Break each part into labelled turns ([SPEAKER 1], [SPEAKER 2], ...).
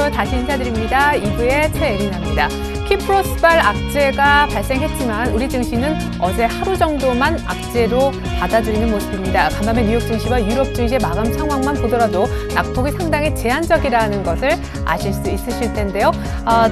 [SPEAKER 1] 안녕하세요. 다시 인사드립니다. 2부의 최예린입니다. 키프로스발 악재가 발생했지만 우리 증시는 어제 하루 정도만 악재로 받아들이는 모습입니다. 간밤에 뉴욕 증시와 유럽 증시의 마감 상황만 보더라도 낙폭이 상당히 제한적이라는 것을 아실 수 있으실 텐데요.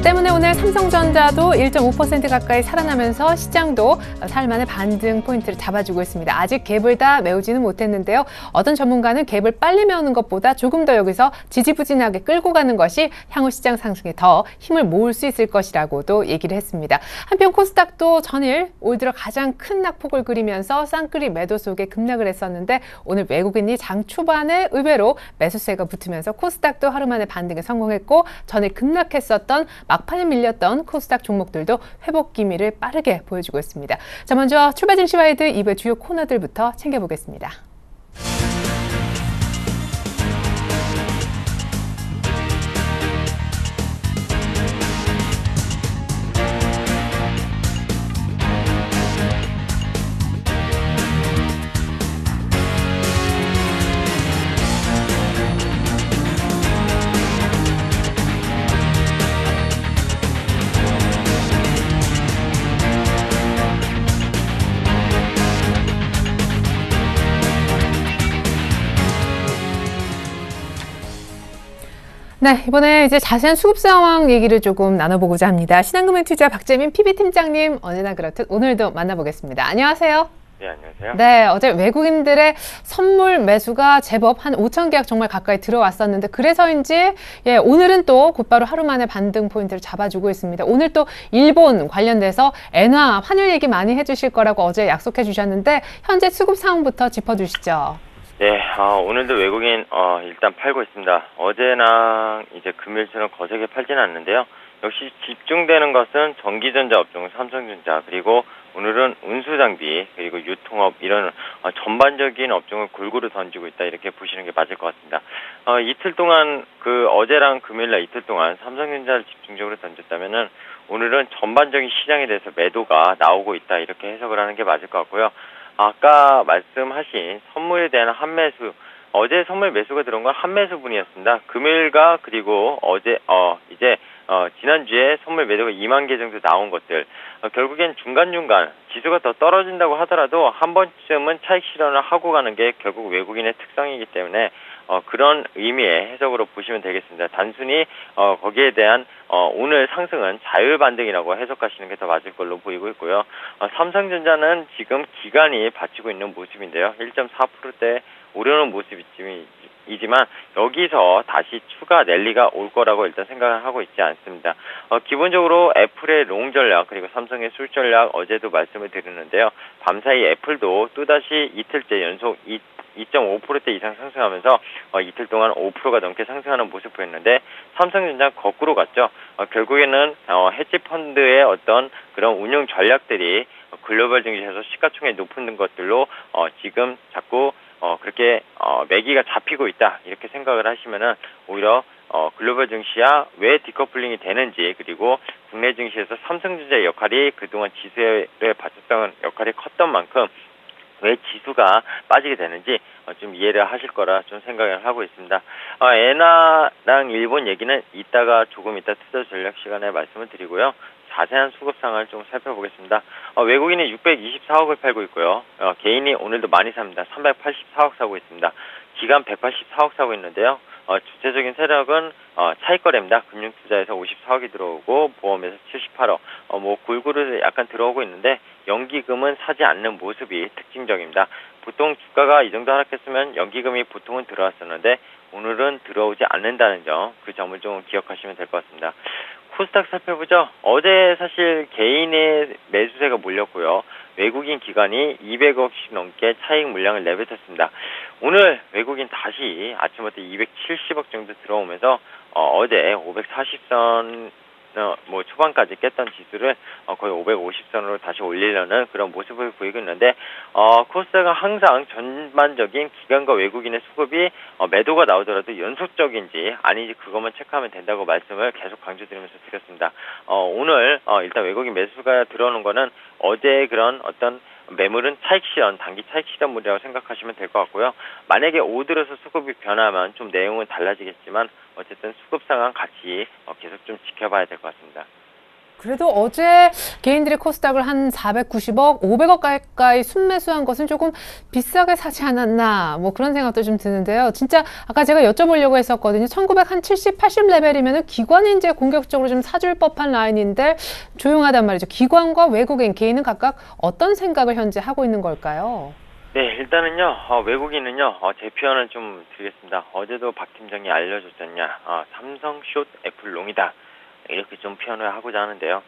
[SPEAKER 1] 때문에 오늘 삼성전자도 1.5% 가까이 살아나면서 시장도 사흘 만에 반등 포인트를 잡아주고 있습니다. 아직 갭을 다 메우지는 못했는데요. 어떤 전문가는 갭을 빨리 메우는 것보다 조금 더 여기서 지지부진하게 끌고 가는 것이 향후 시장 상승에 더 힘을 모을 수 있을 것이라고도 얘기를 했습니다. 한편 코스닥도 전일 올 들어 가장 큰 낙폭을 그리면서 쌍끌이 매도 속에 급락을 했었는데 오늘 외국인이 장 초반에 의외로 매수세가 붙으면서 코스닥도 하루 만에 반등에 성공했고 전일 급락했었던 막판에 밀렸던 코스닥 종목들도 회복 기미를 빠르게 보여주고 있습니다. 자, 먼저 출발 증시 와이드 2부의 주요 코너들부터 챙겨보겠습니다. 네, 이번에 이제 자세한 수급 상황 얘기를 조금 나눠보고자 합니다. 신한금융투자 박재민 PB팀장님, 언제나 그렇듯 오늘도 만나보겠습니다. 안녕하세요.
[SPEAKER 2] 네, 안녕하세요.
[SPEAKER 1] 네, 어제 외국인들의 선물 매수가 제법 한 5천 계약 정말 가까이 들어왔었는데 그래서인지 오늘은 또 곧바로 하루 만에 반등 포인트를 잡아주고 있습니다. 오늘 또 일본 관련돼서 엔화 환율 얘기 많이 해주실 거라고 어제 약속해 주셨는데 현재 수급 상황부터 짚어주시죠.
[SPEAKER 2] 네, 오늘도 외국인 일단 팔고 있습니다. 어제나 이제 금요일처럼 거세게 팔지는 않는데요. 역시 집중되는 것은 전기전자 업종, 삼성전자, 그리고 오늘은 운수장비, 그리고 유통업 이런 전반적인 업종을 골고루 던지고 있다, 이렇게 보시는 게 맞을 것 같습니다. 이틀 동안 어제랑 금요일날 이틀 동안 삼성전자를 집중적으로 던졌다면은 오늘은 전반적인 시장에 대해서 매도가 나오고 있다, 이렇게 해석을 하는 게 맞을 것 같고요. 아까 말씀하신 선물에 대한 한매수, 어제 선물 매수가 들어온 건 한매수분이었습니다. 금요일과 그리고 어제 지난주에 선물 매도가 2만 개 정도 나온 것들, 결국엔 중간중간 지수가 더 떨어진다고 하더라도 한 번쯤은 차익 실현을 하고 가는 게 결국 외국인의 특성이기 때문에 그런 의미의 해석으로 보시면 되겠습니다. 단순히 거기에 대한 오늘 상승은 자율 반등이라고 해석하시는 게 더 맞을 걸로 보이고 있고요. 삼성전자는 지금 기간이 받치고 있는 모습인데요. 1.4%대 오르는 모습이지만 여기서 다시 추가 랠리가 올 거라고 일단 생각을 하고 있지 않습니다. 기본적으로 애플의 롱 전략, 그리고 삼성의 술 전략 어제도 말씀을 드렸는데요. 밤사이 애플도 또다시 이틀째 연속 2.5%대 이상 상승하면서 이틀 동안 5%가 넘게 상승하는 모습 보였는데 삼성전자 거꾸로 갔죠. 결국에는 헤지 펀드의 어떤 그런 운용 전략들이 글로벌 증시에서 시가총액 높은 것들로 지금 자꾸 그렇게 매기가 잡히고 있다, 이렇게 생각을 하시면은 오히려 글로벌 증시야 왜 디커플링이 되는지, 그리고 국내 증시에서 삼성전자의 역할이 그동안 지수에 받쳤던 역할이 컸던 만큼 왜 지수가 빠지게 되는지 좀 이해를 하실 거라 좀 생각을 하고 있습니다. 엔화랑 일본 얘기는 조금 이따 투자 전략 시간에 말씀을 드리고요. 자세한 수급 상황을 좀 살펴보겠습니다. 외국인이 624억을 팔고 있고요. 개인이 오늘도 많이 삽니다. 384억 사고 있습니다. 기간 184억 사고 있는데요. 주체적인 세력은 차익거래입니다. 금융투자에서 54억이 들어오고 보험에서 78억, 골고루 약간 들어오고 있는데 연기금은 사지 않는 모습이 특징적입니다. 보통 주가가 이 정도 하락했으면 연기금이 보통은 들어왔었는데 오늘은 들어오지 않는다는 점, 그 점을 좀 기억하시면 될 것 같습니다. 코스닥 살펴보죠. 어제 사실 개인의 매수세가 몰렸고요. 외국인 기관이 200억씩 넘게 차익 물량을 내뱉었습니다. 오늘 외국인 다시 아침부터 270억 정도 들어오면서 어제 540선 초반까지 깼던 지수를 거의 550선으로 다시 올리려는 그런 모습을 보이고 있는데 코스닥은 항상 전반적인 기관과 외국인의 수급이 매도가 나오더라도 연속적인지 아닌지 그것만 체크하면 된다고 말씀을 계속 강조드리면서 드렸습니다. 오늘 일단 외국인 매수가 들어오는 거는 어제의 그런 어떤 매물은 차익 실현, 단기 차익 실현물이라고 생각하시면 될 것 같고요. 만약에 오들어서 수급이 변하면 좀 내용은 달라지겠지만 어쨌든 수급 상황 같이 계속 좀 지켜봐야 될 것 같습니다.
[SPEAKER 1] 그래도 어제 개인들이 코스닥을 한 490억, 500억 가까이 순매수한 것은 조금 비싸게 사지 않았나, 뭐 그런 생각도 좀 드는데요. 진짜 아까 제가 여쭤보려고 했었거든요. 1970, 80 레벨이면 기관이 이제 공격적으로 좀 사줄 법한 라인인데 조용하단 말이죠. 기관과 외국인, 개인은 각각 어떤 생각을 현재 하고 있는 걸까요?
[SPEAKER 2] 네, 일단은요, 외국인은요, 제 표현을 좀 드리겠습니다. 어제도 박 팀장이 알려줬잖냐, 삼성 숏 애플 롱이다. 이렇게 좀 표현을 하고자 하는데요.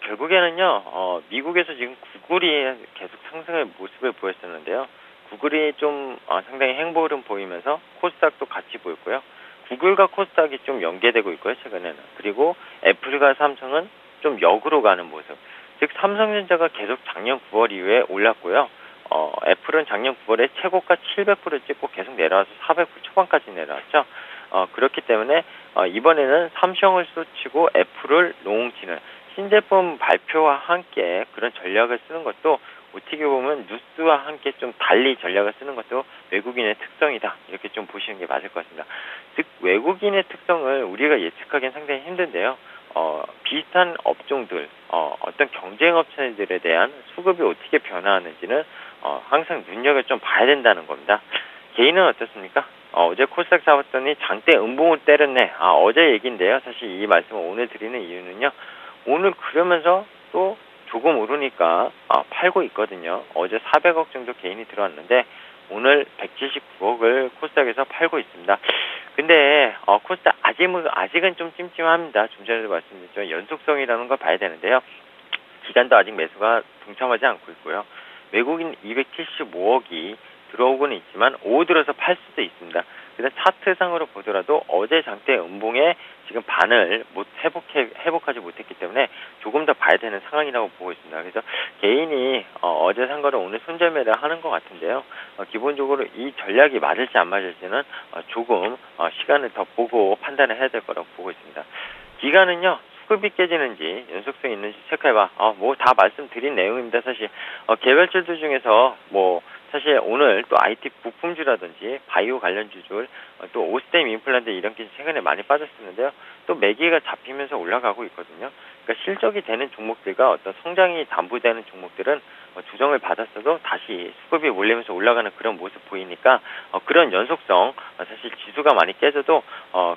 [SPEAKER 2] 결국에는요, 미국에서 지금 구글이 계속 상승의 모습을 보였었는데요. 구글이 좀 상당히 행보를 보이면서 코스닥도 같이 보였고요. 구글과 코스닥이 좀 연계되고 있고요, 최근에는. 그리고 애플과 삼성은 좀 역으로 가는 모습. 즉, 삼성전자가 계속 작년 9월 이후에 올랐고요. 애플은 작년 9월에 최고가 700불을 찍고 계속 내려와서 400불 초반까지 내려왔죠. 그렇기 때문에 이번에는 삼성을 쏘치고 애플을 롱치는 신제품 발표와 함께 그런 전략을 쓰는 것도 어떻게 보면 뉴스와 함께 좀 달리 전략을 쓰는 것도 외국인의 특성이다. 이렇게 좀 보시는 게 맞을 것 같습니다. 즉 외국인의 특성을 우리가 예측하기는 상당히 힘든데요. 비슷한 업종들, 어떤 경쟁업체들에 대한 수급이 어떻게 변화하는지는 항상 눈여겨 좀 봐야 된다는 겁니다. 개인은 어떻습니까? 어제 코스닥 잡았더니 장대 음봉을 때렸네. 어제 얘기인데요. 사실 이 말씀을 오늘 드리는 이유는요. 오늘 그러면서 또 조금 오르니까 팔고 있거든요. 어제 400억 정도 개인이 들어왔는데 오늘 179억을 코스닥에서 팔고 있습니다. 근데 코스닥 아직은 좀 찜찜합니다. 좀 전에도 말씀드렸죠. 연속성이라는 걸 봐야 되는데요. 기간도 아직 매수가 동참하지 않고 있고요. 외국인 275억이 들어오고는 있지만 오들어서 팔 수도 있습니다. 그래서 차트상으로 보더라도 어제 장대 음봉에 지금 반을 회복하지 못했기 때문에 조금 더 봐야 되는 상황이라고 보고 있습니다. 그래서 개인이 어제 산 거를 오늘 손절매를 하는 것 같은데요. 기본적으로 이 전략이 맞을지 안 맞을지는 조금 시간을 더 보고 판단을 해야 될 거라고 보고 있습니다. 기간은요. 수급이 깨지는지 연속성이 있는지 체크해봐. 뭐 다 말씀드린 내용입니다. 사실 개별주들 중에서 뭐 사실 오늘 또 IT 부품주라든지 바이오 관련주들 또 오스템 임플란트 이런 게 최근에 많이 빠졌었는데요. 또 매기가 잡히면서 올라가고 있거든요. 그러니까 실적이 되는 종목들과 어떤 성장이 담보되는 종목들은 조정을 받았어도 다시 수급이 몰리면서 올라가는 그런 모습 보이니까 그런 연속성 사실 지수가 많이 깨져도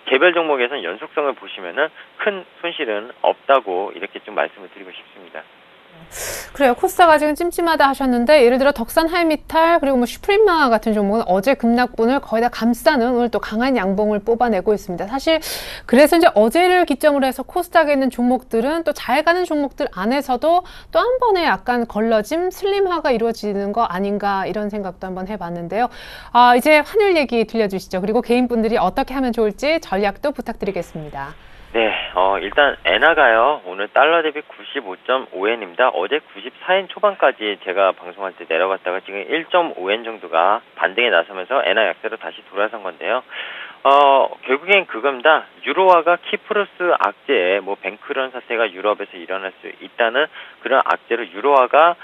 [SPEAKER 2] 개별 종목에서는 연속성을 보시면은 큰 손실은 없다고 이렇게 좀 말씀을 드리고 싶습니다.
[SPEAKER 1] 그래요. 코스닥 아직은 찜찜하다 하셨는데 예를 들어 덕산 하이미탈 그리고 뭐 슈프림마 같은 종목은 어제 급락분을 거의 다 감싸는 오늘 또 강한 양봉을 뽑아내고 있습니다. 사실 그래서 이제 어제를 기점으로 해서 코스닥에 있는 종목들은 또 잘 가는 종목들 안에서도 또 한 번에 약간 걸러짐, 슬림화가 이루어지는 거 아닌가 이런 생각도 한번 해봤는데요. 이제 환율 얘기 들려주시죠. 그리고 개인분들이 어떻게 하면 좋을지 전략도 부탁드리겠습니다.
[SPEAKER 2] 네, 일단 엔화가요, 오늘 달러 대비 95.5엔입니다. 어제 94엔 초반까지 제가 방송할 때 내려갔다가 지금 1.5엔 정도가 반등에 나서면서 엔화 약세로 다시 돌아선 건데요. 결국엔 그겁니다. 유로화가 키프로스 악재, 뭐 뱅크런 사태가 유럽에서 일어날 수 있다는 그런 악재로 유로화가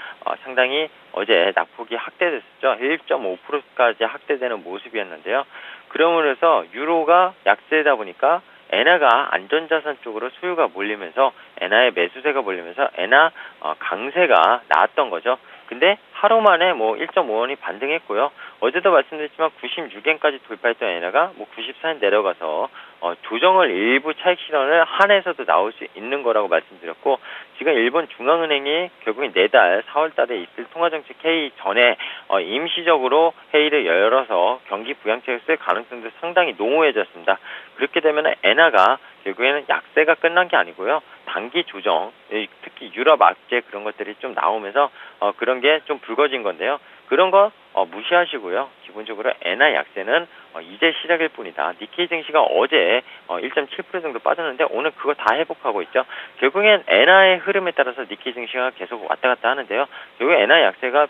[SPEAKER 2] 상당히 어제 낙폭이 확대됐었죠. 1.5%까지 확대되는 모습이었는데요. 그러므로 해서 유로가 약세다 보니까 엔화가 안전자산 쪽으로 수요가 몰리면서 엔화의 매수세가 몰리면서 엔화 강세가 나왔던 거죠. 근데 하루 만에 뭐 1.5원이 반등했고요. 어제도 말씀드렸지만 96엔까지 돌파했던 엔화가 뭐 94엔 내려가서 조정을 일부 차익 실현을 한해서도 나올 수 있는 거라고 말씀드렸고, 지금 일본 중앙은행이 결국엔 내달 4월 달에 있을 통화정책 회의 전에 임시적으로 회의를 열어서 경기 부양책을 쓸 가능성도 상당히 농후해졌습니다. 그렇게 되면 엔화가 결국에는 약세가 끝난 게 아니고요. 단기 조정, 특히 유럽 악재 그런 것들이 좀 나오면서 그런 게 좀 불거진 건데요. 그런 거 무시하시고요. 기본적으로 엔화 약세는 이제 시작일 뿐이다. 니케이 증시가 어제 1.7% 정도 빠졌는데 오늘 그거 다 회복하고 있죠. 결국엔 엔화의 흐름에 따라서 니케이 증시가 계속 왔다 갔다 하는데요. 결국 엔화 약세가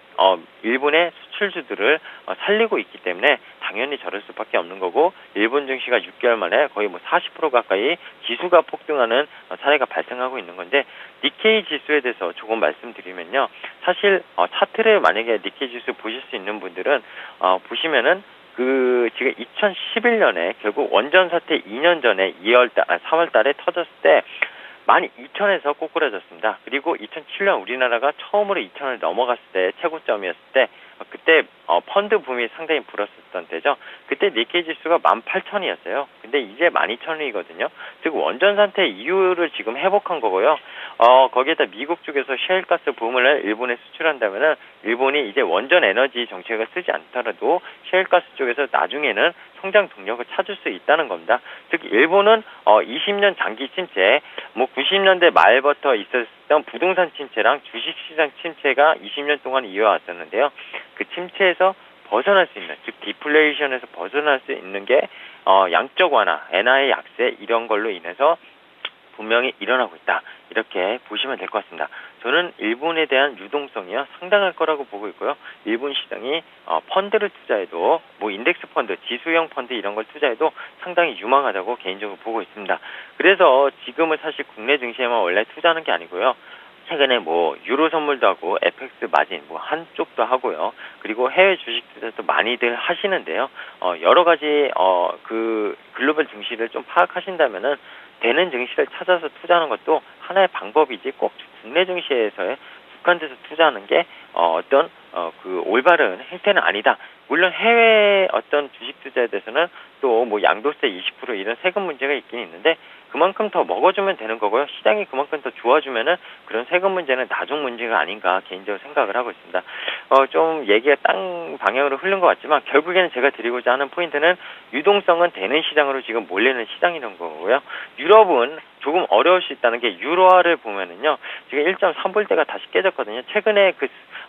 [SPEAKER 2] 일본의 수출 수출주들을 살리고 있기 때문에 당연히 저럴 수밖에 없는 거고, 일본 증시가 6개월 만에 거의 뭐 40% 가까이 지수가 폭등하는 사례가 발생하고 있는 건데, 니케이 지수에 대해서 조금 말씀드리면요. 사실 차트를 만약에 니케이 지수 보실 수 있는 분들은 보시면은 지금 2011년에 결국 원전 사태 2년 전에 4월 달에 터졌을 때 12,000에서 꼬꾸라졌습니다. 그리고 2007년 우리나라가 처음으로 2,000을 넘어갔을 때 최고점이었을 때 그때 펀드 붐이 상당히 불었었던 때죠. 그때 니케이 지수가 18,000이었어요. 근데 이제 12,000이거든요. 즉 원전 사태 이후를 지금 회복한 거고요. 거기에다 미국 쪽에서 셰일가스 붐을 일본에 수출한다면은 일본이 이제 원전 에너지 정책을 쓰지 않더라도 셰일가스 쪽에서 나중에는 성장 동력을 찾을 수 있다는 겁니다. 즉 일본은 20년 장기 침체, 90년대 말부터 있었던 부동산 침체랑 주식시장 침체가 20년 동안 이어왔었는데요. 그 침체에서 벗어날 수 있는, 즉 디플레이션에서 벗어날 수 있는 게 양적 완화, 엔화의 약세 이런 걸로 인해서 분명히 일어나고 있다. 이렇게 보시면 될 것 같습니다. 저는 일본에 대한 유동성이요 상당할 거라고 보고 있고요. 일본 시장이 펀드를 투자해도 인덱스 펀드, 지수형 펀드 이런 걸 투자해도 상당히 유망하다고 개인적으로 보고 있습니다. 그래서 지금은 사실 국내 증시에만 원래 투자하는 게 아니고요. 최근에 유로 선물도 하고 FX 마진 한쪽도 하고요. 그리고 해외 주식 투자도 많이들 하시는데요. 여러 가지 글로벌 증시를 좀 파악하신다면은 되는 증시를 찾아서 투자하는 것도 하나의 방법이지 꼭 국내 증시에서의 국한돼서 투자하는 게 올바른 행태는 아니다. 물론 해외 어떤 주식 투자에 대해서는 또 양도세 20% 이런 세금 문제가 있긴 있는데 그만큼 더 먹어주면 되는 거고요. 시장이 그만큼 더 좋아주면은 그런 세금 문제는 나중 문제가 아닌가 개인적으로 생각을 하고 있습니다. 좀 얘기가 딴 방향으로 흐른 것 같지만 결국에는 제가 드리고자 하는 포인트는 유동성은 되는 시장으로 지금 몰리는 시장이라는 거고요. 유럽은 조금 어려울 수 있다는 게 유로화를 보면은요. 지금 1.3불대가 다시 깨졌거든요. 최근에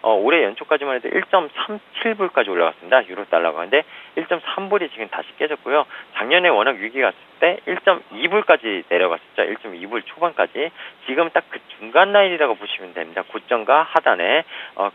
[SPEAKER 2] 올해 연초까지만 해도 1.37불까지 올라갔습니다. 유로 달러가. 근데 1.3불이 지금 다시 깨졌고요. 작년에 워낙 위기가 왔을 때 1.2불까지 내려갔었죠. 1.2불 초반까지. 지금 딱 그 중간 라인이라고 보시면 됩니다. 고점과 하단에.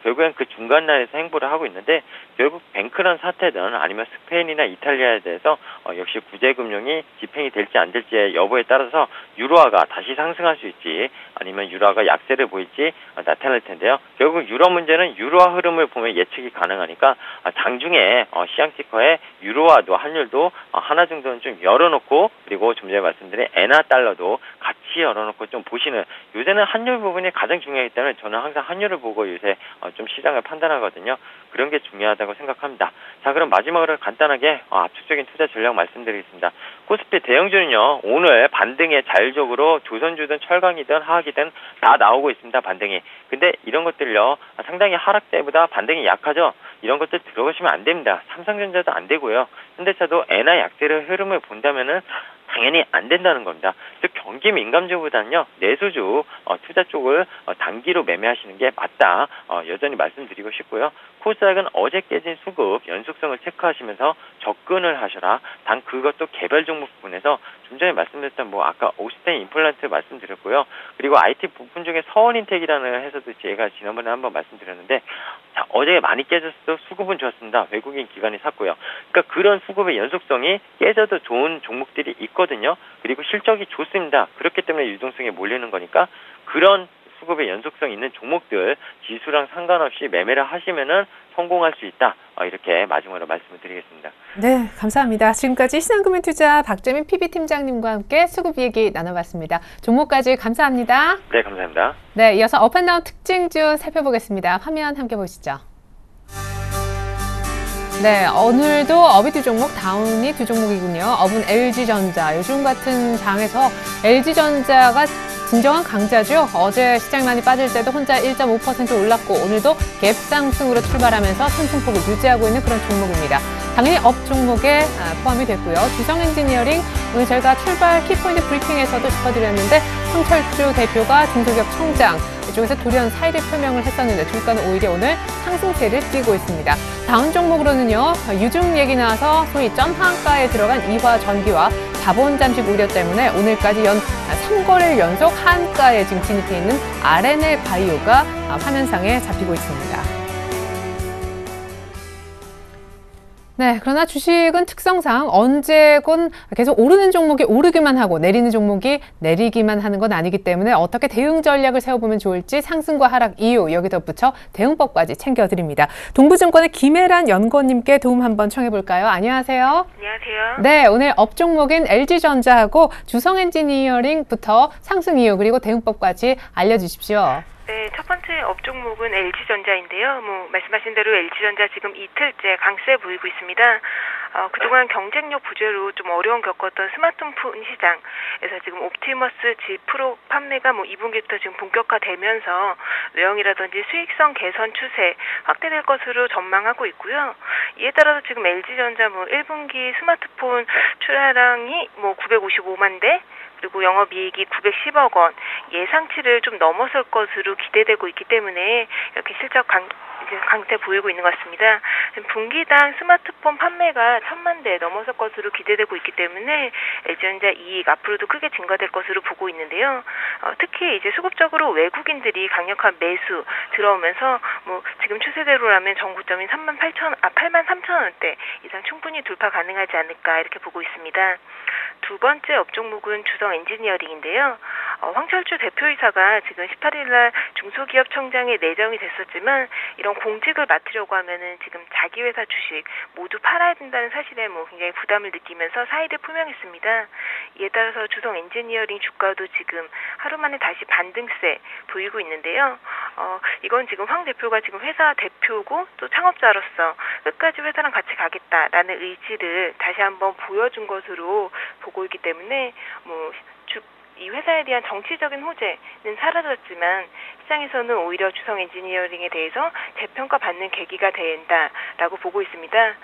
[SPEAKER 2] 결국엔 그 중간 라인에서 행보를 하고 있는데 결국 뱅크런 사태든 아니면 스페인이나 이탈리아에 대해서 역시 구제금융이 집행이 될지 안 될지의 여부에 따라서 유로화가 다시 상승할 수 있지 아니면 유로화가 약세를 보일지 나타날 텐데요. 결국 유로 문제는 유로화 흐름을 보면 예측이 가능하니까 장중에 시장 티커에 유로화도 환율도 하나 정도는 좀 열어놓고 그리고 좀 전에 말씀드린 엔화 달러도 같이 열어놓고 좀 보시는 요새는 환율 부분이 가장 중요하기 때문에 저는 항상 환율을 보고 요새 좀 시장을 판단하거든요. 그런 게 중요하다고 생각합니다. 자, 그럼 마지막으로 간단하게 압축적인 투자 전략 말씀드리겠습니다. 코스피 대형주는요 오늘 반등에 자율적으로 조선주든 철강이든 화학이든 다 나오고 있습니다. 반등이. 근데 이런 것들요 상당히 하락 때보다 반등이 약하죠. 이런 것들 들어가시면 안 됩니다. 삼성전자도 안 되고요. 현대차도 엔화 약세의 흐름을 본다면은 당연히 안 된다는 겁니다. 즉 경기 민감주보다는요 내수주 투자 쪽을 단기로 매매하시는 게 맞다. 여전히 말씀드리고 싶고요. 코스닥은 어제 깨진 수급 연속성을 체크하시면서 접근을 하셔라. 단 그것도 개별 종목 부분에서 좀 전에 말씀드렸던 아까 오스텐 임플란트 말씀드렸고요. 그리고 IT 부품 중에 서원인텍이라는 회사도 제가 지난번에 한번 말씀드렸는데 자, 어제 많이 깨졌어도 수급은 좋았습니다. 외국인 기관이 샀고요. 그러니까 그런 수급의 연속성이 깨져도 좋은 종목들이 있거든요. 그리고 실적이 좋습니다. 그렇기 때문에 유동성에 몰리는 거니까 그런 수급의 연속성 있는 종목들 지수랑 상관없이 매매를 하시면은 성공할 수 있다. 이렇게 마지막으로 말씀을 드리겠습니다.
[SPEAKER 1] 네, 감사합니다. 지금까지 신한금융투자 박재민 PB팀장님과 함께 수급 얘기 나눠봤습니다. 종목까지 감사합니다.
[SPEAKER 2] 네, 감사합니다.
[SPEAKER 1] 네, 이어서 업앤다운 특징주 살펴보겠습니다. 화면 함께 보시죠. 네, 오늘도 업이 두 종목, 다운이 두 종목이군요. 업은 LG전자. 요즘 같은 장에서 LG전자가 진정한 강자죠. 어제 시장 많이 빠질 때도 혼자 1.5% 올랐고 오늘도 갭 상승으로 출발하면서 상승폭을 유지하고 있는 그런 종목입니다. 당연히 업 종목에 포함이 됐고요. 두성엔지니어링 오늘 저희가 출발 키포인트 브리핑에서도 짚어드렸는데 황철주 대표가 중소기업 청장 이쪽에서 돌연 사의를 표명을 했었는데 주가는 오히려 오늘 상승세를 띠고 있습니다. 다음 종목으로는요. 유증 얘기 나와서 소위 점한가에 들어간 이화전기와 자본 잠식 우려 때문에 오늘까지 연 3거래일 연속 한가에 지금 진입해 있는 RNL 바이오가 화면상에 잡히고 있습니다. 네, 그러나 주식은 특성상 언제건 계속 오르는 종목이 오르기만 하고 내리는 종목이 내리기만 하는 건 아니기 때문에 어떻게 대응 전략을 세워보면 좋을지 상승과 하락 이유 여기 덧붙여 대응법까지 챙겨드립니다. 동부증권의 김혜란 연구원님께 도움 한번 청해볼까요? 안녕하세요.
[SPEAKER 3] 안녕하세요.
[SPEAKER 1] 네, 오늘 업종목인 LG전자하고 주성엔지니어링부터 상승 이유 그리고 대응법까지 알려주십시오.
[SPEAKER 3] 네, 첫 번째 업종목은 LG전자인데요. 말씀하신 대로 LG전자 지금 이틀째 강세 보이고 있습니다. 그동안 경쟁력 부재로 좀 어려움 겪었던 스마트폰 시장에서 지금 옵티머스 G 프로 판매가 2분기부터 지금 본격화되면서 외형이라든지 수익성 개선 추세 확대될 것으로 전망하고 있고요. 이에 따라서 지금 LG전자 1분기 스마트폰 출하량이 955만 대, 그리고 영업이익이 910억 원 예상치를 좀 넘어설 것으로 기대되고 있기 때문에 이렇게 실적 강세 보이고 있는 것 같습니다. 분기당 스마트폰 판매가 1000만 대 넘어설 것으로 기대되고 있기 때문에 LG전자 이익 앞으로도 크게 증가될 것으로 보고 있는데요. 특히 이제 수급적으로 외국인들이 강력한 매수 들어오면서 지금 추세대로라면 정고점인 83,000원대 이상 충분히 돌파 가능하지 않을까 이렇게 보고 있습니다. 두 번째 업종목은 주성엔지니어링인데요. 황철주 대표이사가 지금 18일 날 중소기업청장에 내정이 됐었지만 이런 공직을 맡으려고 하면은 지금 자기 회사 주식 모두 팔아야 된다는 사실에 굉장히 부담을 느끼면서 사의를 표명했습니다. 이에 따라서 주성엔지니어링 주가도 지금 하루 만에 다시 반등세 보이고 있는데요. 이건 지금 황 대표가 지금 회사 대표고 또 창업자로서 끝까지 회사랑 같이 가겠다라는 의지를 다시 한번 보여준 것으로 보고 있기 때문에 이 회사에 대한 정치적인 호재는 사라졌지만 시장에서는 오히려 주성엔지니어링에 대해서 재평가받는 계기가 된다라고 보고 있습니다.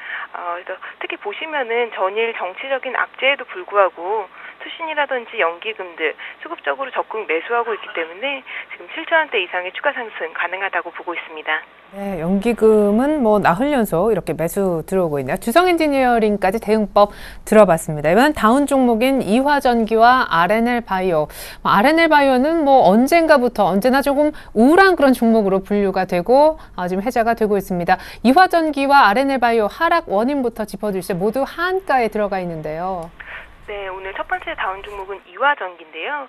[SPEAKER 3] 그래서 특히 보시면은 전일 정치적인 악재에도 불구하고 투신이라든지 연기금들 수급적으로 적극 매수하고 있기 때문에 지금 7천원대 이상의 추가 상승 가능하다고 보고 있습니다.
[SPEAKER 1] 네, 연기금은 나흘 연속 이렇게 매수 들어오고 있네요. 주성엔지니어링까지 대응법 들어봤습니다. 이번엔 다운 종목인 이화전기와 RNL바이오. RNL바이오는 언젠가부터 언제나 조금 우울한 그런 종목으로 분류가 되고 지금 해자가 되고 있습니다. 이화전기와 RNL바이오 하락 원인부터 짚어주시죠. 모두 하한가에 들어가 있는데요.
[SPEAKER 3] 네, 오늘 첫 번째 다운 종목은 이화전기인데요.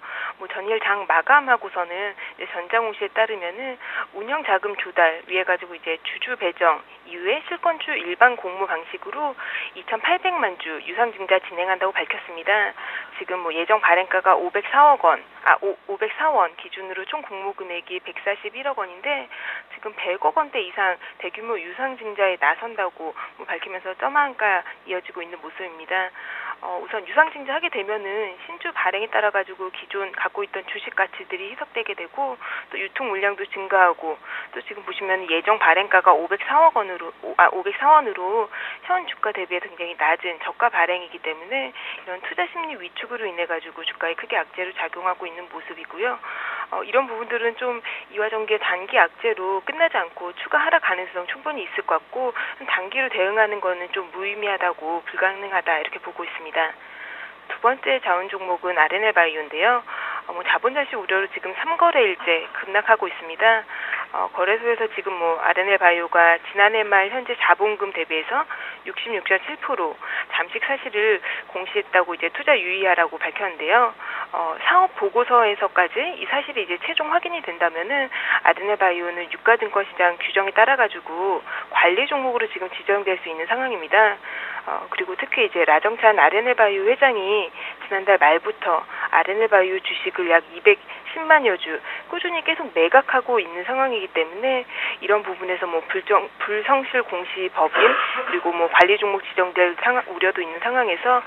[SPEAKER 3] 전일 장 마감하고서는 전장홍시에 따르면은 운영 자금 조달 위해 가지고 이제 주주 배정 이후에 실권주 일반 공모 방식으로 2,800만 주 유상증자 진행한다고 밝혔습니다. 지금 예정 발행가가 504원 기준으로 총 공모 금액이 141억 원인데 지금 100억 원대 이상 대규모 유상증자에 나선다고 밝히면서 점한가 이어지고 있는 모습입니다. 우선 유상증자 하게 되면은 신주 발행에 따라 가지고 기존 갖고 있던 주식 가치들이 희석되게 되고 또 유통 물량도 증가하고 또 지금 보시면 예정 발행가가 504원으로 현 주가 대비해 굉장히 낮은 저가 발행이기 때문에 이런 투자 심리 위축으로 인해 가지고 주가에 크게 악재로 작용하고 있는 모습이고요. 이런 부분들은 좀 이화전기의 단기 악재로 끝나지 않고 추가 하락 가능성 충분히 있을 것 같고 단기로 대응하는 거는 좀 무의미하다고 불가능하다 이렇게 보고 있습니다. 두 번째 자원 종목은 RNL바이오인데요. 자본 잘시 우려로 지금 3거래일째 급락하고 있습니다. 거래소에서 지금 RNL바이오가 지난해 말 현재 자본금 대비해서 66.7% 잠식 사실을 공시했다고 이제 투자 유의하라고 밝혔는데요. 사업 보고서에서까지 이 사실이 이제 최종 확인이 된다면은 RNL바이오는 유가증권 시장 규정에 따라 가지고 관리 종목으로 지금 지정될 수 있는 상황입니다. 그리고 특히 이제 라정찬 RNL바이오 회장이 지난달 말부터 RNL바이오 주식을 약 210만여 주 꾸준히 계속 매각하고 있는 상황이기 때문에 이런 부분에서 불성실 공시 법인 그리고 관리 종목 지정될 우려도 있는 상황에서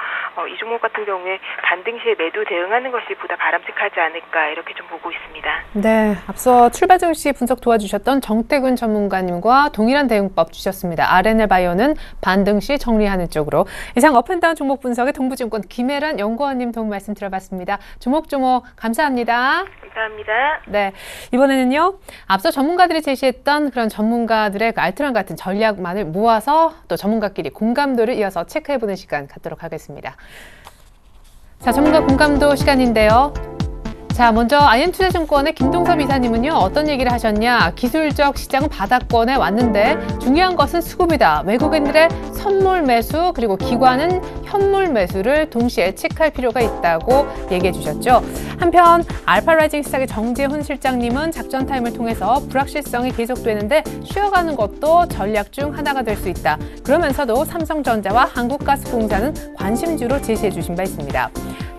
[SPEAKER 3] 이 종목 같은 경우에 반등 시에 매도 대응하는 것이 보다 바람직하지 않을까 이렇게 좀 보고 있습니다.
[SPEAKER 1] 네, 앞서 출발 증시 분석 도와주셨던 정태근 전문가님과 동일한 대응법 주셨습니다. RNL바이오는 반등 시 정리하는 쪽으로. 이상 업앤다운 종목 분석의 동부증권 김혜란 연구원님 도움 말씀 들어봤습니다. 조목조목 감사합니다.
[SPEAKER 3] 감사합니다.
[SPEAKER 1] 네, 이번에는요. 앞서 전문가들이 제시했던 그런 전문가들의 알트란 같은 전략만을 모아서 또 전문가끼리 공감도를 이어서 체크해보는 시간 갖도록 하겠습니다. 자, 전문가 공감도 시간인데요. 자, 먼저 IM투자증권의 김동섭 이사님은요, 어떤 얘기를 하셨냐? 기술적 시장은 바닥권에 왔는데 중요한 것은 수급이다. 외국인들의 선물 매수 그리고 기관은 현물 매수를 동시에 체크할 필요가 있다고 얘기해 주셨죠. 한편 알파라이징 스탁의 정재훈 실장님은 작전 타임을 통해서 불확실성이 계속되는데 쉬어가는 것도 전략 중 하나가 될 수 있다. 그러면서도 삼성전자와 한국가스공사는 관심주로 제시해 주신 바 있습니다.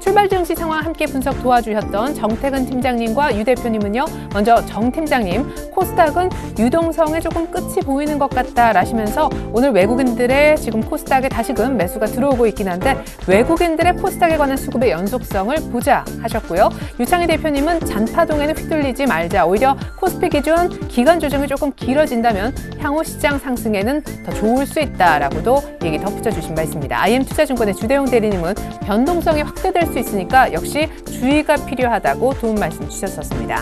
[SPEAKER 1] 출발 증시 상황 함께 분석 도와주셨던 정태근 팀장님과 유 대표님은요. 먼저 정 팀장님, 코스닥은 유동성에 조금 끝이 보이는 것 같다라시면서 오늘 외국인들의 지금 코스닥에 다시금 매수가 들어오고 있긴 한데 외국인들의 코스닥에 관한 수급의 연속성을 보자 하셨고요. 유창희 대표님은 잔파동에는 휘둘리지 말자. 오히려 코스피 기준 기간 조정이 조금 길어진다면 향후 시장 상승에는 더 좋을 수 있다라고도 얘기 덧붙여 주신 바 있습니다. IM투자증권의 주대용 대리님은 변동성이 확대될 수 있으니까 역시 주의가 필요하다고 도움 말씀 주셨었습니다.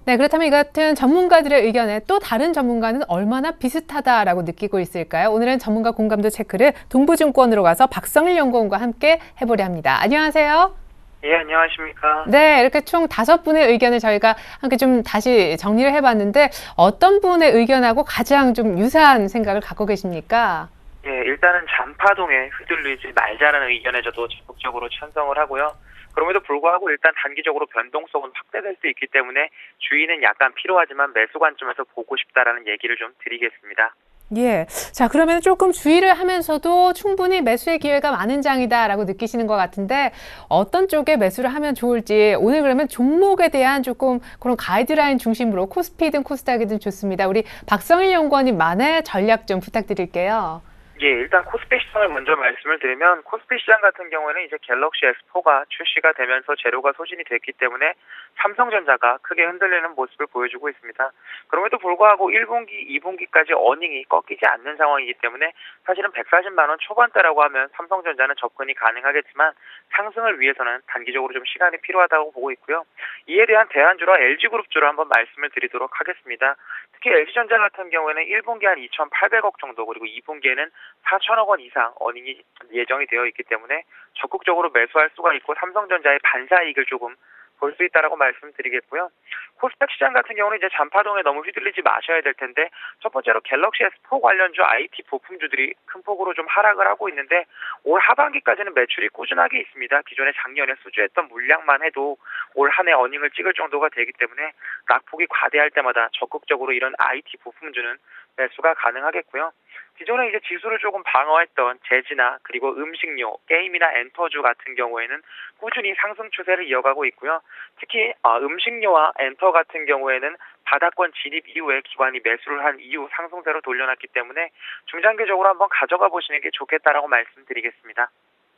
[SPEAKER 1] 네, 그렇다면 이 같은 전문가들의 의견에 또 다른 전문가는 얼마나 비슷하다라고 느끼고 있을까요? 오늘은 전문가 공감도 체크를 동부증권으로 가서 박성일 연구원과 함께 해보려 합니다. 안녕하세요.
[SPEAKER 4] 예, 안녕하십니까.
[SPEAKER 1] 네, 이렇게 총 5분의 의견을 저희가 함께 좀 다시 정리를 해봤는데 어떤 분의 의견하고 가장 좀 유사한 생각을 갖고 계십니까?
[SPEAKER 4] 예, 일단은 잔파동에 휘둘리지 말자라는 의견에 저도 적극적으로 찬성을 하고요. 그럼에도 불구하고 일단 단기적으로 변동성은 확대될 수 있기 때문에 주의는 약간 필요하지만 매수 관점에서 보고 싶다라는 얘기를 좀 드리겠습니다.
[SPEAKER 1] 예. 자, 그러면 조금 주의를 하면서도 충분히 매수의 기회가 많은 장이다라고 느끼시는 것 같은데 어떤 쪽에 매수를 하면 좋을지 오늘 그러면 종목에 대한 조금 그런 가이드라인 중심으로 코스피든 코스닥이든 좋습니다. 우리 박성일 연구원님만의 전략 좀 부탁드릴게요.
[SPEAKER 4] 예, 일단 코스피 시장을 먼저 말씀을 드리면 코스피 시장 같은 경우에는 이제 갤럭시 S4가 출시가 되면서 재료가 소진이 됐기 때문에 삼성전자가 크게 흔들리는 모습을 보여주고 있습니다. 그럼에도 불구하고 1분기, 2분기까지 어닝이 꺾이지 않는 상황이기 때문에 사실은 140만 원 초반대라고 하면 삼성전자는 접근이 가능하겠지만 상승을 위해서는 단기적으로 좀 시간이 필요하다고 보고 있고요. 이에 대한 대안주로 LG그룹주로 한번 말씀을 드리도록 하겠습니다. 특히 LG전자 같은 경우에는 1분기 한 2,800억 정도 그리고 2분기에는 4천억 원 이상 어닝이 예정이 되어 있기 때문에 적극적으로 매수할 수가 있고 삼성전자의 반사이익을 조금 볼 수 있다라고 말씀드리겠고요. 코스닥 시장 같은 경우는 이제 잔파동에 너무 휘둘리지 마셔야 될 텐데 첫 번째로 갤럭시 S4 관련주 IT 부품주들이 큰 폭으로 좀 하락을 하고 있는데 올 하반기까지는 매출이 꾸준하게 있습니다. 기존에 작년에 수주했던 물량만 해도 올 한 해 어닝을 찍을 정도가 되기 때문에 낙폭이 과대할 때마다 적극적으로 이런 IT 부품주는 매수가 가능하겠고요. 기존에 이제 지수를 조금 방어했던 제지나 그리고 음식료, 게임이나 엔터주 같은 경우에는 꾸준히 상승 추세를 이어가고 있고요. 특히 음식료와 엔터 같은 경우에는 바닥권 진입 이후에 기관이 매수를 한 이후 상승세로 돌려놨기 때문에 중장기적으로 한번 가져가 보시는 게 좋겠다라고 말씀드리겠습니다.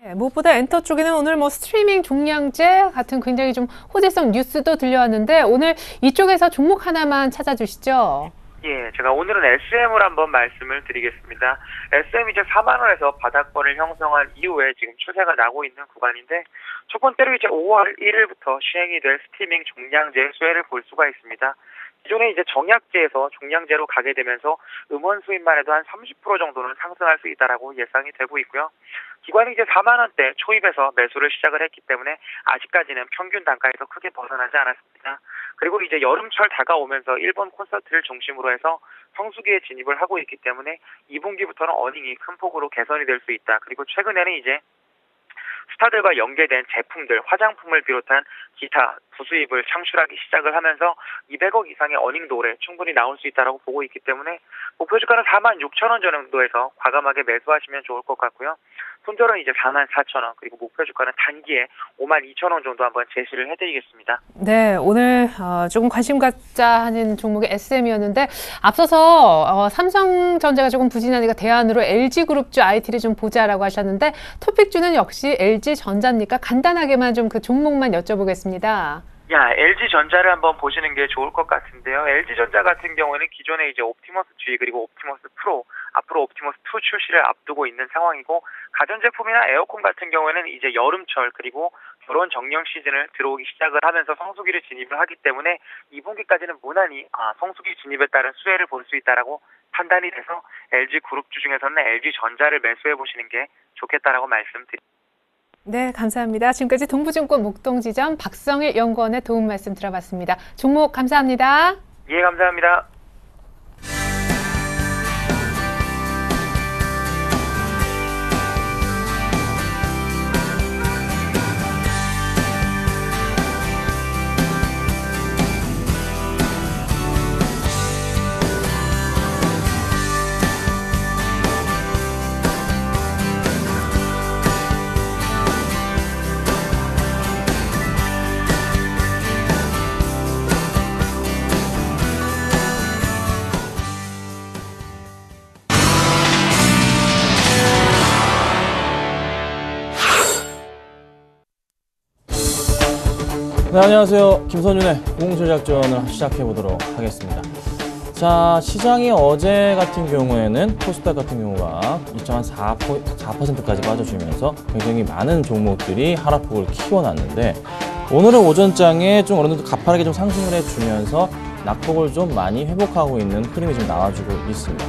[SPEAKER 1] 네, 무엇보다 엔터 쪽에는 오늘 스트리밍 종량제 같은 굉장히 좀 호재성 뉴스도 들려왔는데 오늘 이쪽에서 종목 하나만 찾아주시죠.
[SPEAKER 4] 예, 제가 오늘은 SM을 한번 말씀을 드리겠습니다. SM 이제 4만 원에서 바닥권을 형성한 이후에 지금 추세가 나고 있는 구간인데 첫 번째로 이제 5월 1일부터 시행이 될 스트리밍 종량제 수혜를 볼 수가 있습니다. 기존에 이제 정약제에서 종량제로 가게 되면서 음원 수입만 해도 한 30% 정도는 상승할 수 있다라고 예상이 되고 있고요. 기관이 이제 4만 원대 초입에서 매수를 시작을 했기 때문에 아직까지는 평균 단가에서 크게 벗어나지 않았습니다. 그리고 이제 여름철 다가오면서 일본 콘서트를 중심으로 해서 성수기에 진입을 하고 있기 때문에 2분기부터는 어닝이 큰 폭으로 개선이 될 수 있다. 그리고 최근에는 이제 스타들과 연계된 제품들, 화장품을 비롯한 기타 부수입을 창출하기 시작을 하면서 200억 이상의 어닝도래 충분히 나올 수 있다고 보고 있기 때문에 목표 주가는 46,000원 정도에서 과감하게 매수하시면 좋을 것 같고요. 손절은 이제 44,000원 그리고 목표 주가는 단기에 52,000원 정도 한번 제시를 해드리겠습니다.
[SPEAKER 1] 네, 오늘 조금 관심 갖자 하는 종목이 SM이었는데 앞서서 삼성전자가 조금 부진하니까 대안으로 LG그룹주 IT를 좀 보자라고 하셨는데 토픽주는 역시 LG전자입니까? 간단하게만 좀 그 종목만 여쭤보겠습니다.
[SPEAKER 4] LG전자를 한번 보시는 게 좋을 것 같은데요. LG전자 같은 경우에는 기존에 이제 옵티머스 G 그리고 옵티머스 프로, 앞으로 옵티머스 2 출시를 앞두고 있는 상황이고 가전제품이나 에어컨 같은 경우에는 이제 여름철 그리고 결혼 정년 시즌을 들어오기 시작을 하면서 성수기를 진입을 하기 때문에 2분기까지는 무난히 성수기 진입에 따른 수혜를 볼 수 있다라고 판단이 돼서 LG그룹주 중에서는 LG전자를 매수해 보시는 게 좋겠다라고 말씀드립니다.
[SPEAKER 1] 네, 감사합니다. 지금까지 동부증권 목동지점 박성일 연구원의 도움 말씀 들어봤습니다. 종목 감사합니다.
[SPEAKER 4] 예, 감사합니다.
[SPEAKER 5] 네, 안녕하세요. 김선윤의 공조작전을 시작해보도록 하겠습니다. 자, 시장이 어제 같은 경우에는 코스닥 같은 경우가 2.4%까지 빠져주면서 굉장히 많은 종목들이 하락폭을 키워놨는데 오늘은 오전장에 좀 어느 정도 가파르게 좀 상승을 해주면서 낙폭을 좀 많이 회복하고 있는 흐름이 좀 나와주고 있습니다.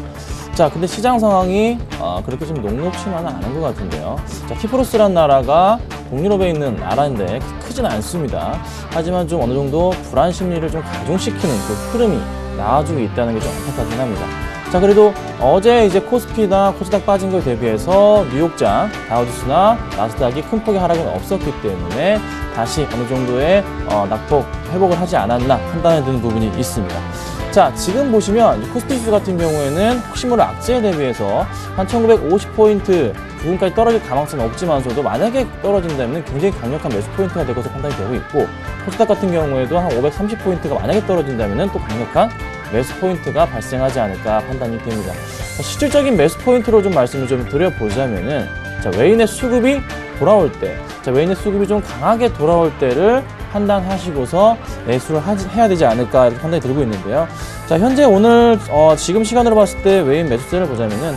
[SPEAKER 5] 자, 근데 시장 상황이 그렇게 좀 녹록치만은 않은 것 같은데요. 자, 키프로스란 나라가 동유럽에 있는 나라인데 크진 않습니다. 하지만 좀 어느 정도 불안 심리를 좀 가중시키는 그 흐름이 나와주고 있다는 게 좀 안타깝긴 합니다. 자, 그래도 어제 이제 코스피나 코스닥 빠진 걸 대비해서 뉴욕장, 다우지수나 나스닥이 큰 폭의 하락은 없었기 때문에 다시 어느 정도의 낙폭 회복을 하지 않았나 판단이 드는 부분이 있습니다. 자, 지금 보시면 코스피지수 같은 경우에는 혹시 모를 악재에 대비해서 한 1950포인트 부분까지 떨어질 가능성은 없지만서도 만약에 떨어진다면 굉장히 강력한 매수 포인트가 될 것으로 판단이 되고 있고 코스닥 같은 경우에도 한 530포인트가 만약에 떨어진다면 또 강력한 매수 포인트가 발생하지 않을까 판단이 됩니다. 실질적인 매수 포인트로 좀 말씀을 좀 드려보자면은 자, 외인의 수급이 돌아올 때, 자, 외인의 수급이 좀 강하게 돌아올 때를 판단하시고서 매수를 해야 되지 않을까 이렇게 판단이 들고 있는데요. 자, 현재 오늘 지금 시간으로 봤을 때 외인 매수세를 보자면은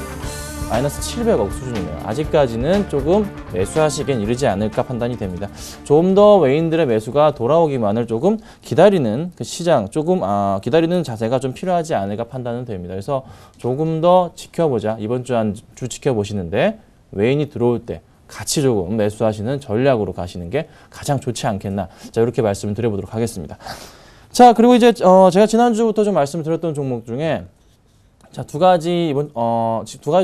[SPEAKER 5] 마이너스 700억 수준이네요. 아직까지는 조금 매수하시기엔 이르지 않을까 판단이 됩니다. 좀 더 외인들의 매수가 돌아오기만을 조금 기다리는 그 시장, 조금 기다리는 자세가 좀 필요하지 않을까 판단은 됩니다. 그래서 조금 더 지켜보자. 이번 주 한 주 지켜보시는데 외인이 들어올 때 같이 조금 매수하시는 전략으로 가시는 게 가장 좋지 않겠나. 자, 이렇게 말씀을 드려보도록 하겠습니다. 자, 그리고 이제 제가 지난주부터 좀 말씀을 드렸던 종목 중에 자, 두 가지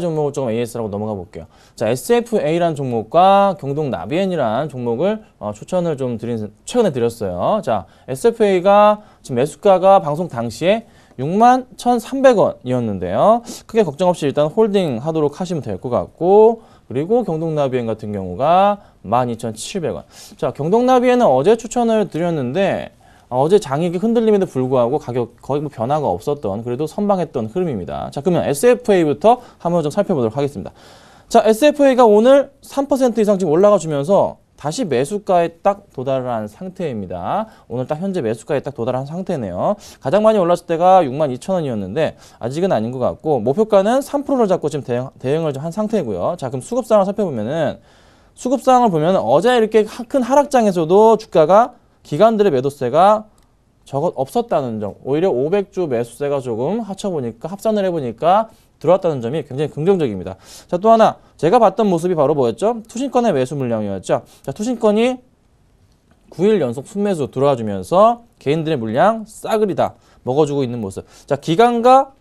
[SPEAKER 5] 종목을 조금 AS라고 넘어가 볼게요. 자, SFA라는 종목과 경동 나비엔이라는 종목을 추천을 좀 최근에 드렸어요. 자, SFA가 지금 매수가가 방송 당시에 61,300원이었는데요. 크게 걱정 없이 일단 홀딩 하도록 하시면 될 것 같고, 그리고 경동나비엔 같은 경우가 12,700원. 자, 경동나비엔은 어제 추천을 드렸는데 어제 장익이 흔들림에도 불구하고 가격 거의 뭐 변화가 없었던 그래도 선방했던 흐름입니다. 자, 그러면 SFA부터 한번 좀 살펴보도록 하겠습니다. 자, SFA가 오늘 3% 이상 지금 올라가 주면서 다시 매수가에 딱 도달한 상태입니다. 오늘 딱 현재 매수가에 딱 도달한 상태네요. 가장 많이 올랐을 때가 62,000원이었는데 아직은 아닌 것 같고 목표가는 3%를 잡고 지금 대응을 좀 한 상태고요. 자, 그럼 수급상을 살펴보면은 수급상을 보면 어제 이렇게 큰 하락장에서도 주가가 기관들의 매도세가 없었다는 점, 오히려 500주 매수세가 조금 합산을 해보니까 들어왔다는 점이 굉장히 긍정적입니다. 자, 또 하나 제가 봤던 모습이 바로 뭐였죠? 투신권의 매수 물량이었죠. 자, 투신권이 9일 연속 순매수 들어와주면서 개인들의 물량 싸그리 다 먹어주고 있는 모습. 자, 기관과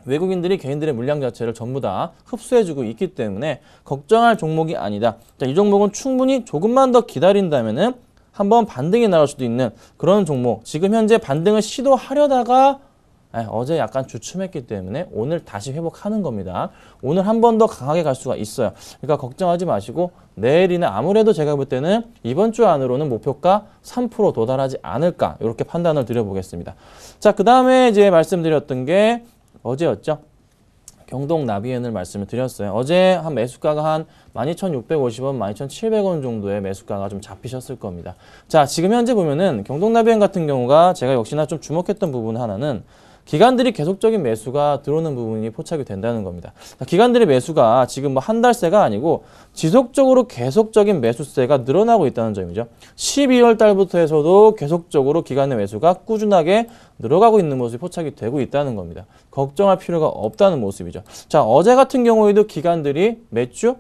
[SPEAKER 5] 외국인들이 개인들의 물량 자체를 전부 다 흡수해주고 있기 때문에 걱정할 종목이 아니다. 자, 이 종목은 충분히 조금만 더 기다린다면은 한번 반등이 나올 수도 있는 그런 종목. 지금 현재 반등을 시도하려다가 어제 약간 주춤했기 때문에 오늘 다시 회복하는 겁니다. 오늘 한 번 더 강하게 갈 수가 있어요. 그러니까 걱정하지 마시고 내일이나 아무래도 제가 볼 때는 이번 주 안으로는 목표가 3% 도달하지 않을까 이렇게 판단을 드려보겠습니다. 자, 그 다음에 이제 말씀드렸던 게 어제였죠. 경동 나비엔을 말씀을 드렸어요. 어제 한 매수가가 한 12,650원, 12,700원 정도의 매수가가 좀 잡히셨을 겁니다. 자, 지금 현재 보면은 경동 나비엔 같은 경우가 제가 역시나 좀 주목했던 부분 하나는 기관들이 계속적인 매수가 들어오는 부분이 포착이 된다는 겁니다. 기관들의 매수가 지금 뭐 한 달세가 아니고 지속적으로 계속적인 매수세가 늘어나고 있다는 점이죠. 12월 달부터 해서도 계속적으로 기관의 매수가 꾸준하게 늘어가고 있는 모습이 포착이 되고 있다는 겁니다. 걱정할 필요가 없다는 모습이죠. 자, 어제 같은 경우에도 기관들이 몇 주?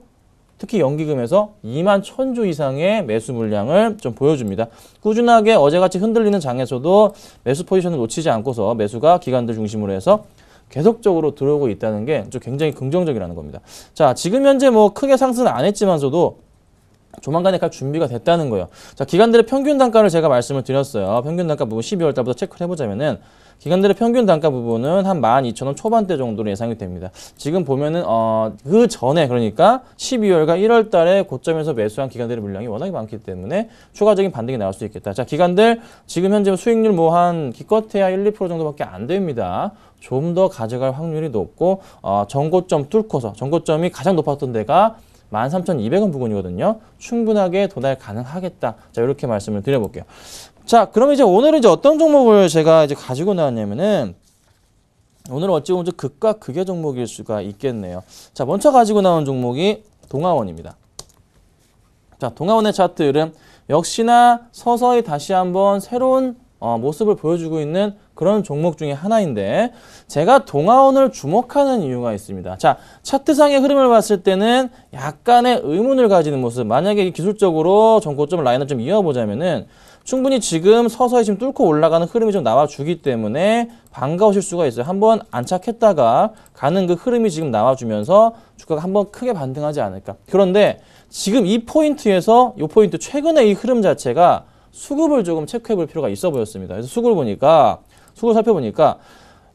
[SPEAKER 5] 특히 연기금에서 2만 1,000주 이상의 매수 물량을 좀 보여줍니다. 꾸준하게 어제같이 흔들리는 장에서도 매수 포지션을 놓치지 않고서 매수가 기관들 중심으로 해서 계속적으로 들어오고 있다는 게 좀 굉장히 긍정적이라는 겁니다. 자, 지금 현재 뭐 크게 상승은 안 했지만서도 조만간에 갈 준비가 됐다는 거예요. 자, 기관들의 평균 단가를 제가 말씀을 드렸어요. 평균 단가 부분 12월 달부터 체크를 해보자면은 기관들의 평균 단가 부분은 한 12,000원 초반대 정도로 예상이 됩니다. 지금 보면은 그 전에 그러니까 12월과 1월 달에 고점에서 매수한 기관들의 물량이 워낙에 많기 때문에 추가적인 반등이 나올 수 있겠다. 자, 기관들 지금 현재 수익률 뭐 한 기껏해야 1, 2% 정도밖에 안 됩니다. 좀 더 가져갈 확률이 높고 전고점 뚫고서 전고점이 가장 높았던 데가 13,200원 부근이거든요. 충분하게 도달 가능하겠다. 자, 이렇게 말씀을 드려볼게요. 자, 그러면 이제 오늘은 이제 어떤 종목을 제가 이제 가지고 나왔냐면은 오늘은 어찌 보면 극과 극의 종목일 수가 있겠네요. 자, 먼저 가지고 나온 종목이 동아원입니다. 자, 동아원의 차트 흐름 역시나 서서히 다시 한번 새로운 모습을 보여주고 있는 그런 종목 중에 하나인데 제가 동아원을 주목하는 이유가 있습니다. 자, 차트상의 흐름을 봤을 때는 약간의 의문을 가지는 모습. 만약에 기술적으로 전고점 라인을 좀 이어보자면은 충분히 지금 서서히 지금 뚫고 올라가는 흐름이 좀 나와주기 때문에 반가우실 수가 있어요. 한번 안착했다가 가는 그 흐름이 지금 나와주면서 주가가 한번 크게 반등하지 않을까. 그런데 지금 이 포인트에서 이 포인트 최근에 이 흐름 자체가 수급을 조금 체크해 볼 필요가 있어 보였습니다. 그래서 수급을 살펴보니까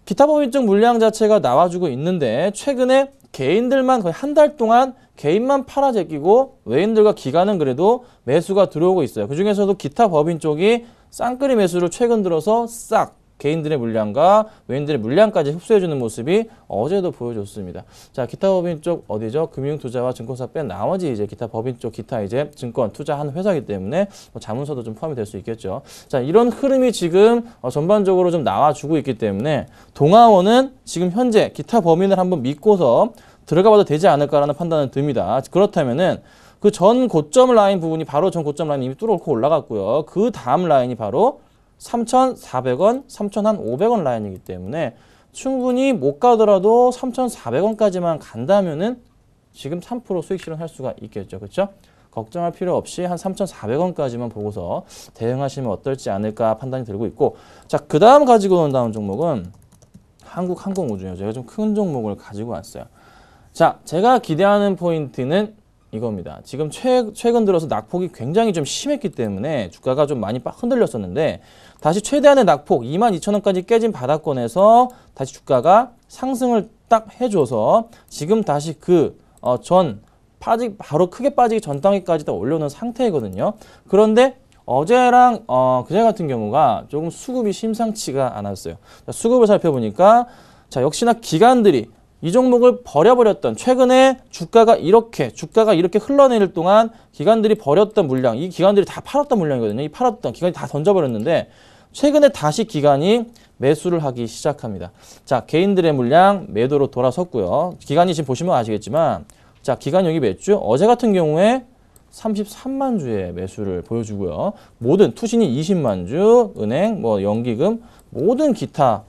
[SPEAKER 5] 기타 법인적 물량 자체가 나와주고 있는데 최근에 개인들만 거의 한 달 동안 개인만 팔아 제끼고 외인들과 기관은 그래도 매수가 들어오고 있어요. 그중에서도 기타 법인 쪽이 쌍끌이 매수를 최근 들어서 싹 개인들의 물량과 외인들의 물량까지 흡수해주는 모습이 어제도 보여줬습니다. 자, 기타 법인 쪽 어디죠? 금융투자와 증권사 뺀 나머지 이제 기타 법인 쪽 기타 이제 증권 투자하는 회사이기 때문에 자문서도 좀 포함이 될 수 있겠죠. 자, 이런 흐름이 지금 전반적으로 좀 나와주고 있기 때문에 동아원은 지금 현재 기타 법인을 한번 믿고서 들어가봐도 되지 않을까라는 판단은 듭니다. 그렇다면은 그 전 고점 라인 부분이 바로 전 고점 라인 이미 뚫고 올라갔고요. 그 다음 라인이 바로 3,400원, 3,500원 라인이기 때문에 충분히 못 가더라도 3,400원까지만 간다면은 지금 3% 수익 실현할 수가 있겠죠. 그렇죠? 걱정할 필요 없이 한 3,400원까지만 보고서 대응하시면 어떨지 않을까 판단이 들고 있고 자, 그 다음 가지고 온다는 종목은 한국항공우주예요. 제가 좀 큰 종목을 가지고 왔어요. 자, 제가 기대하는 포인트는 이겁니다. 지금 최근 들어서 낙폭이 굉장히 좀 심했기 때문에 주가가 좀 많이 흔들렸었는데 다시 최대한의 낙폭 22,000원까지 깨진 바닥권에서 다시 주가가 상승을 딱 해줘서 지금 다시 바로 크게 빠지기 전 단계까지 다 올려놓은 상태거든요. 그런데 어제랑 그제 같은 경우가 조금 수급이 심상치가 않았어요. 자, 수급을 살펴보니까 자, 역시나 기관들이 이 종목을 버려버렸던 최근에 주가가 이렇게 흘러내릴 동안 기관들이 버렸던 물량, 이 기관들이 다 팔았던 물량이거든요. 이 팔았던 기관이 다 던져버렸는데 최근에 다시 기관이 매수를 하기 시작합니다. 자, 개인들의 물량 매도로 돌아섰고요. 기관이 지금 보시면 아시겠지만 자, 기관 여기 몇 주? 어제 같은 경우에 33만 주의 매수를 보여주고요. 모든 투신이 20만 주, 은행, 연기금, 모든 기타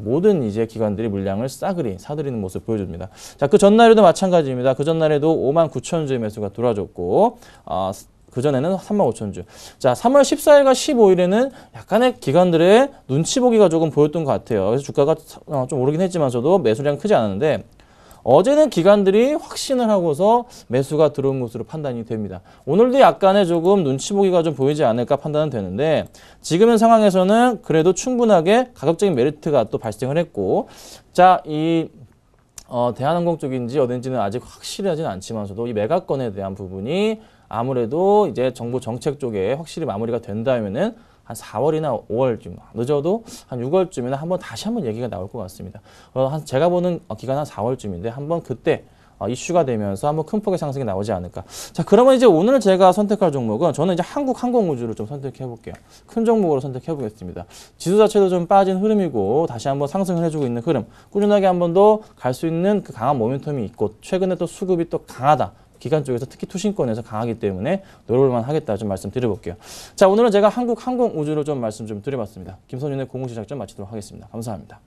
[SPEAKER 5] 모든 이제 기관들이 물량을 싸그리 사들이는 모습 보여줍니다. 자, 그 전날에도 마찬가지입니다. 그 전날에도 59,000주의 매수가 들어와줬고, 그전에는 35,000주. 자, 3월 14일과 15일에는 약간의 기관들의 눈치 보기가 조금 보였던 것 같아요. 그래서 주가가 좀 오르긴 했지만서도 매수량이 크지 않았는데, 어제는 기관들이 확신을 하고서 매수가 들어온 것으로 판단이 됩니다. 오늘도 약간의 조금 눈치 보기가 좀 보이지 않을까 판단은 되는데 지금의 상황에서는 그래도 충분하게 가격적인 메리트가 또 발생을 했고 자, 이 대한항공 쪽인지 어딘지는 아직 확실하지는 않지만서도 이 매각건에 대한 부분이 아무래도 이제 정부 정책 쪽에 확실히 마무리가 된다면은 한 4월이나 5월쯤, 늦어도 한 6월쯤이나 다시 한번 얘기가 나올 것 같습니다. 제가 보는 기간 한 4월쯤인데 한번 그때 이슈가 되면서 한번 큰 폭의 상승이 나오지 않을까. 자, 그러면 이제 오늘 제가 선택할 종목은 저는 이제 한국항공우주를 좀 선택해 볼게요. 큰 종목으로 선택해 보겠습니다. 지수 자체도 좀 빠진 흐름이고 다시 한번 상승을 해주고 있는 흐름, 꾸준하게 한 번 더 갈 수 있는 그 강한 모멘텀이 있고 최근에 또 수급이 또 강하다. 기관 쪽에서 특히 투신권에서 강하기 때문에 노려볼만 하겠다 좀 말씀드려볼게요. 자, 오늘은 제가 한국항공우주로 좀 말씀 좀 드려봤습니다. 김선윤의 공공시작전 마치도록 하겠습니다. 감사합니다.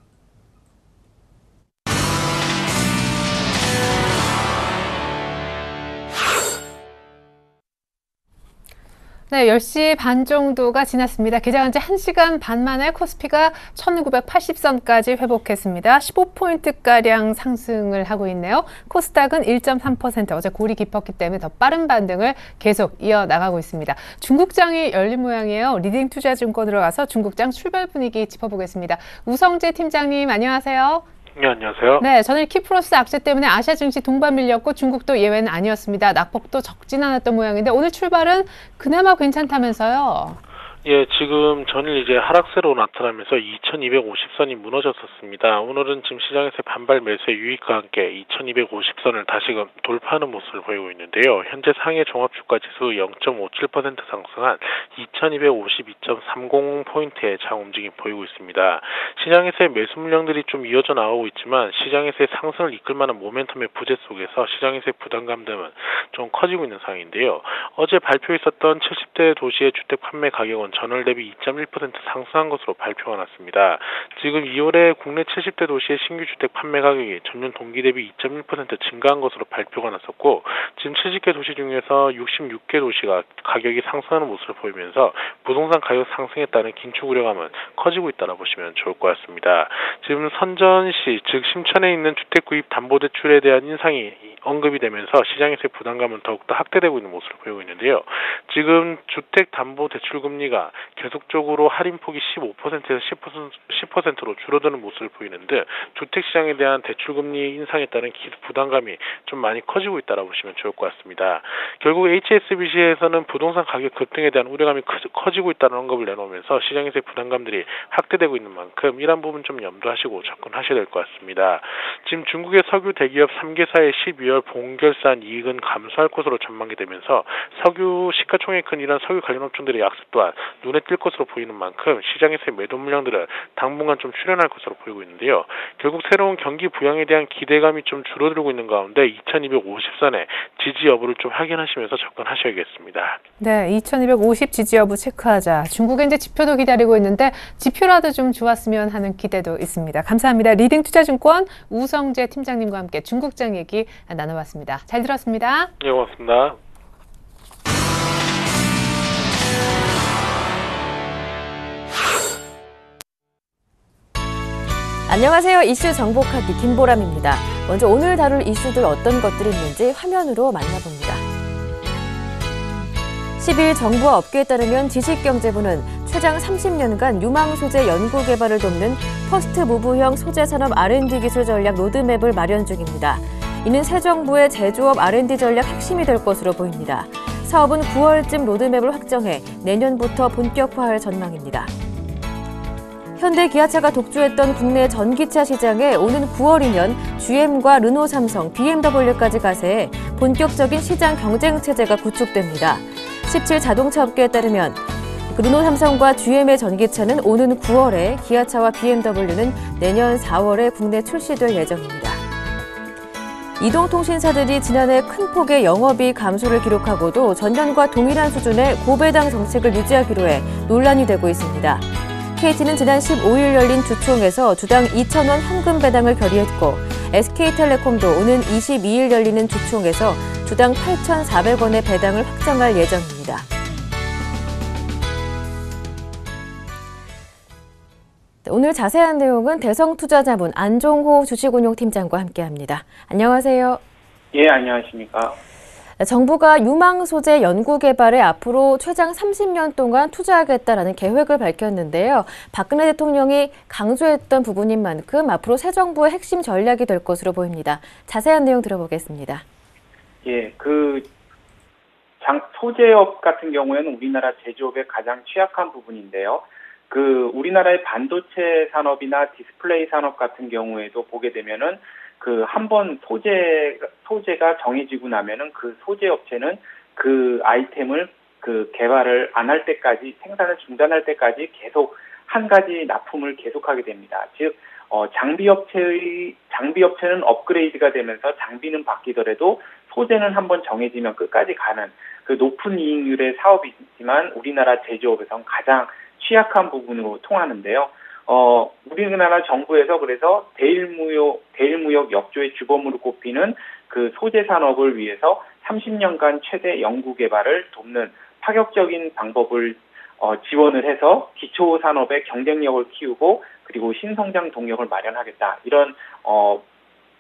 [SPEAKER 1] 네, 10시 반 정도가 지났습니다. 개장한 지 1시간 반 만에 코스피가 1980선까지 회복했습니다. 15포인트가량 상승을 하고 있네요. 코스닥은 1.3%, 어제 골이 깊었기 때문에 더 빠른 반등을 계속 이어나가고 있습니다. 중국장이 열린 모양이에요. 리딩투자증권으로 가서 중국장 출발 분위기 짚어보겠습니다. 우성재 팀장님, 안녕하세요.
[SPEAKER 6] 네, 안녕하세요.
[SPEAKER 1] 네, 전일 키프로스 악재 때문에 아시아 증시 동반 밀렸고 중국도 예외는 아니었습니다. 낙폭도 적진 않았던 모양인데 오늘 출발은 그나마 괜찮다면서요?
[SPEAKER 6] 예, 지금 전일 이제 하락세로 나타나면서 2250선이 무너졌었습니다. 오늘은 지금 시장에서 반발 매수의 유입과 함께 2250선을 다시금 돌파하는 모습을 보이고 있는데요. 현재 상해 종합주가지수 0.57% 상승한 2252.30포인트의 장 움직임 보이고 있습니다. 시장에서의 매수 물량들이 좀 이어져 나오고 있지만 시장에서의 상승을 이끌 만한 모멘텀의 부재 속에서 시장에서의 부담감 등은 좀 커지고 있는 상황인데요. 어제 발표 있었던 70대 도시의 주택 판매 가격은 전월 대비 2.1% 상승한 것으로 발표가 났습니다. 지금 2월에 국내 70대 도시의 신규 주택 판매 가격이 전년 동기 대비 2.1% 증가한 것으로 발표가 났었고 지금 70개 도시 중에서 66개 도시가 가격이 상승하는 모습을 보이면서 부동산 가격 상승에 따른 긴축 우려감은 커지고 있다고 보시면 좋을 것 같습니다. 지금 선전시, 즉 심천에 있는 주택 구입 담보대출에 대한 인상이 언급이 되면서 시장에서의 부담감은 더욱더 확대되고 있는 모습을 보이고 있는데요. 지금 주택담보대출금리가 계속적으로 할인폭이 15%에서 10%로 줄어드는 모습을 보이는 듯 주택시장에 대한 대출금리 인상에 따른 부담감이 좀 많이 커지고 있다고 보시면 좋을 것 같습니다. 결국 HSBC에서는 부동산 가격 급등에 대한 우려감이 커지고 있다는 언급을 내놓으면서 시장에서의 부담감들이 확대되고 있는 만큼 이런 부분 좀 염두하시고 접근하셔야 될 것 같습니다. 지금 중국의 석유 대기업 3개사의 12월 본결산 이익은 감소할 것으로 전망이 되면서 석유 시가총액 큰 이런 석유 관련 업종들의 약세 또한 눈에 띌 것으로 보이는 만큼 시장에서의 매도 물량들은 당분간 좀 출현할 것으로 보이고 있는데요. 결국 새로운 경기 부양에 대한 기대감이 좀 줄어들고 있는 가운데 2250선의 지지 여부를 좀 확인하시면서 접근하셔야겠습니다.
[SPEAKER 1] 네, 2250 지지 여부 체크하자. 중국의 이제 지표도 기다리고 있는데 지표라도 좀 좋았으면 하는 기대도 있습니다. 감사합니다. 리딩투자증권 우성재 팀장님과 함께 중국장 얘기 나눠봤습니다. 잘 들었습니다.
[SPEAKER 6] 네, 고맙습니다.
[SPEAKER 7] 안녕하세요. 이슈 정보카드 김보람입니다. 먼저 오늘 다룰 이슈들 어떤 것들이 있는지 화면으로 만나봅니다. 10일 정부와 업계에 따르면 지식경제부는 최장 30년간 유망 소재 연구 개발을 돕는 퍼스트 무브형 소재 산업 R&D 기술 전략 로드맵을 마련 중입니다. 이는 새 정부의 제조업 R&D 전략 핵심이 될 것으로 보입니다. 사업은 9월쯤 로드맵을 확정해 내년부터 본격화할 전망입니다. 현대 기아차가 독주했던 국내 전기차 시장에 오는 9월이면 GM과 르노, 삼성, BMW까지 가세해 본격적인 시장 경쟁 체제가 구축됩니다. 17 자동차 업계에 따르면 르노, 삼성과 GM의 전기차는 오는 9월에, 기아차와 BMW는 내년 4월에 국내 출시될 예정입니다. 이동통신사들이 지난해 큰 폭의 영업이익 감소를 기록하고도 전년과 동일한 수준의 고배당 정책을 유지하기로 해 논란이 되고 있습니다. KT는 지난 15일 열린 주총에서 주당 2,000원 현금 배당을 결의했고 SK텔레콤도 오는 22일 열리는 주총에서 주당 8,400원의 배당을 확정할 예정입니다. 오늘 자세한 내용은 대성투자자문 안종호 주식운용팀장과 함께합니다. 안녕하세요.
[SPEAKER 8] 예, 안녕하십니까.
[SPEAKER 7] 정부가 유망 소재 연구 개발에 앞으로 최장 30년 동안 투자하겠다라는 계획을 밝혔는데요. 박근혜 대통령이 강조했던 부분인 만큼 앞으로 새 정부의 핵심 전략이 될 것으로 보입니다. 자세한 내용 들어보겠습니다.
[SPEAKER 8] 예, 소재업 같은 경우에는 우리나라 제조업의 가장 취약한 부분인데요. 우리나라의 반도체 산업이나 디스플레이 산업 같은 경우에도 보게 되면은 한번 소재가 정해지고 나면은 그 소재 업체는 그 아이템을 개발을 안 할 때까지, 생산을 중단할 때까지 계속 한 가지 납품을 계속하게 됩니다. 즉, 장비 업체는 업그레이드가 되면서 장비는 바뀌더라도 소재는 한번 정해지면 끝까지 가는 높은 이익률의 사업이지만 우리나라 제조업에선 가장 취약한 부분으로 통하는데요. 우리나라 정부에서 그래서 대일무역 역조의 주범으로 꼽히는 소재 산업을 위해서 30년간 최대 연구 개발을 돕는 파격적인 방법을 지원을 해서 기초 산업의 경쟁력을 키우고 그리고 신성장 동력을 마련하겠다 이런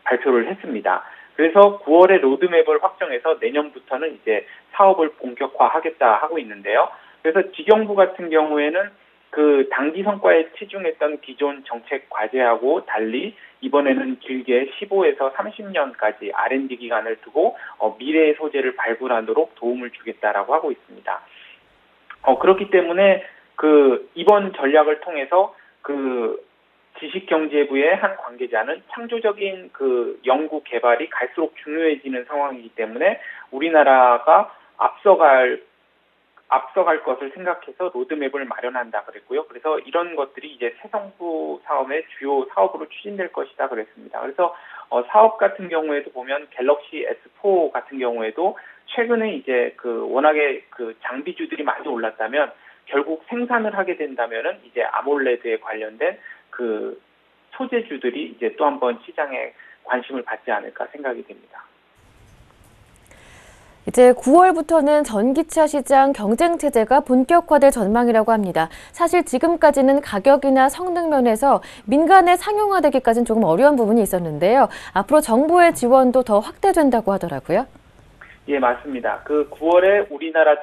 [SPEAKER 8] 발표를 했습니다. 그래서 9월에 로드맵을 확정해서 내년부터는 이제 사업을 본격화하겠다 하고 있는데요. 그래서 지경부 같은 경우에는 그 단기 성과에 치중했던 기존 정책 과제하고 달리 이번에는 길게 15에서 30년까지 R&D 기간을 두고 미래의 소재를 발굴하도록 도움을 주겠다라고 하고 있습니다. 그렇기 때문에 그 이번 전략을 통해서 그 지식경제부의 한 관계자는 창조적인 그 연구 개발이 갈수록 중요해지는 상황이기 때문에 우리나라가 앞서갈 것을 생각해서 로드맵을 마련한다 그랬고요. 그래서 이런 것들이 이제 새 정부 사업의 주요 사업으로 추진될 것이다 그랬습니다. 그래서 사업 같은 경우에도 보면 갤럭시 S4 같은 경우에도 최근에 이제 그 워낙에 그 장비주들이 많이 올랐다면 결국 생산을 하게 된다면은 이제 아몰레드에 관련된 그 소재주들이 이제 또 한 번 시장에 관심을 받지 않을까 생각이 됩니다.
[SPEAKER 7] 이제 9월부터는 전기차 시장 경쟁 체제가 본격화될 전망이라고 합니다. 사실 지금까지는 가격이나 성능 면에서 민간에 상용화되기까지는 조금 어려운 부분이 있었는데요. 앞으로 정부의 지원도 더 확대된다고 하더라고요.
[SPEAKER 8] 예, 맞습니다. 그 9월에 우리나라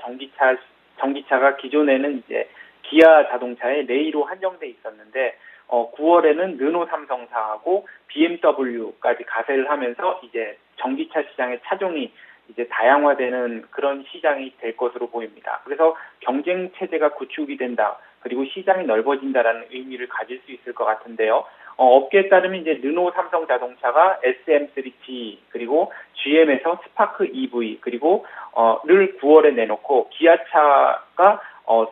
[SPEAKER 8] 전기차가 기존에는 이제 기아 자동차의 레이로 한정돼 있었는데 9월에는 르노 삼성사하고 BMW까지 가세를 하면서 이제 전기차 시장의 차종이 이제 다양화되는 그런 시장이 될 것으로 보입니다. 그래서 경쟁 체제가 구축이 된다. 그리고 시장이 넓어진다라는 의미를 가질 수 있을 것 같은데요. 업계에 따르면 이제 르노 삼성 자동차가 SM3G 그리고 GM에서 스파크 EV 그리고 를 9월에 내놓고 기아차가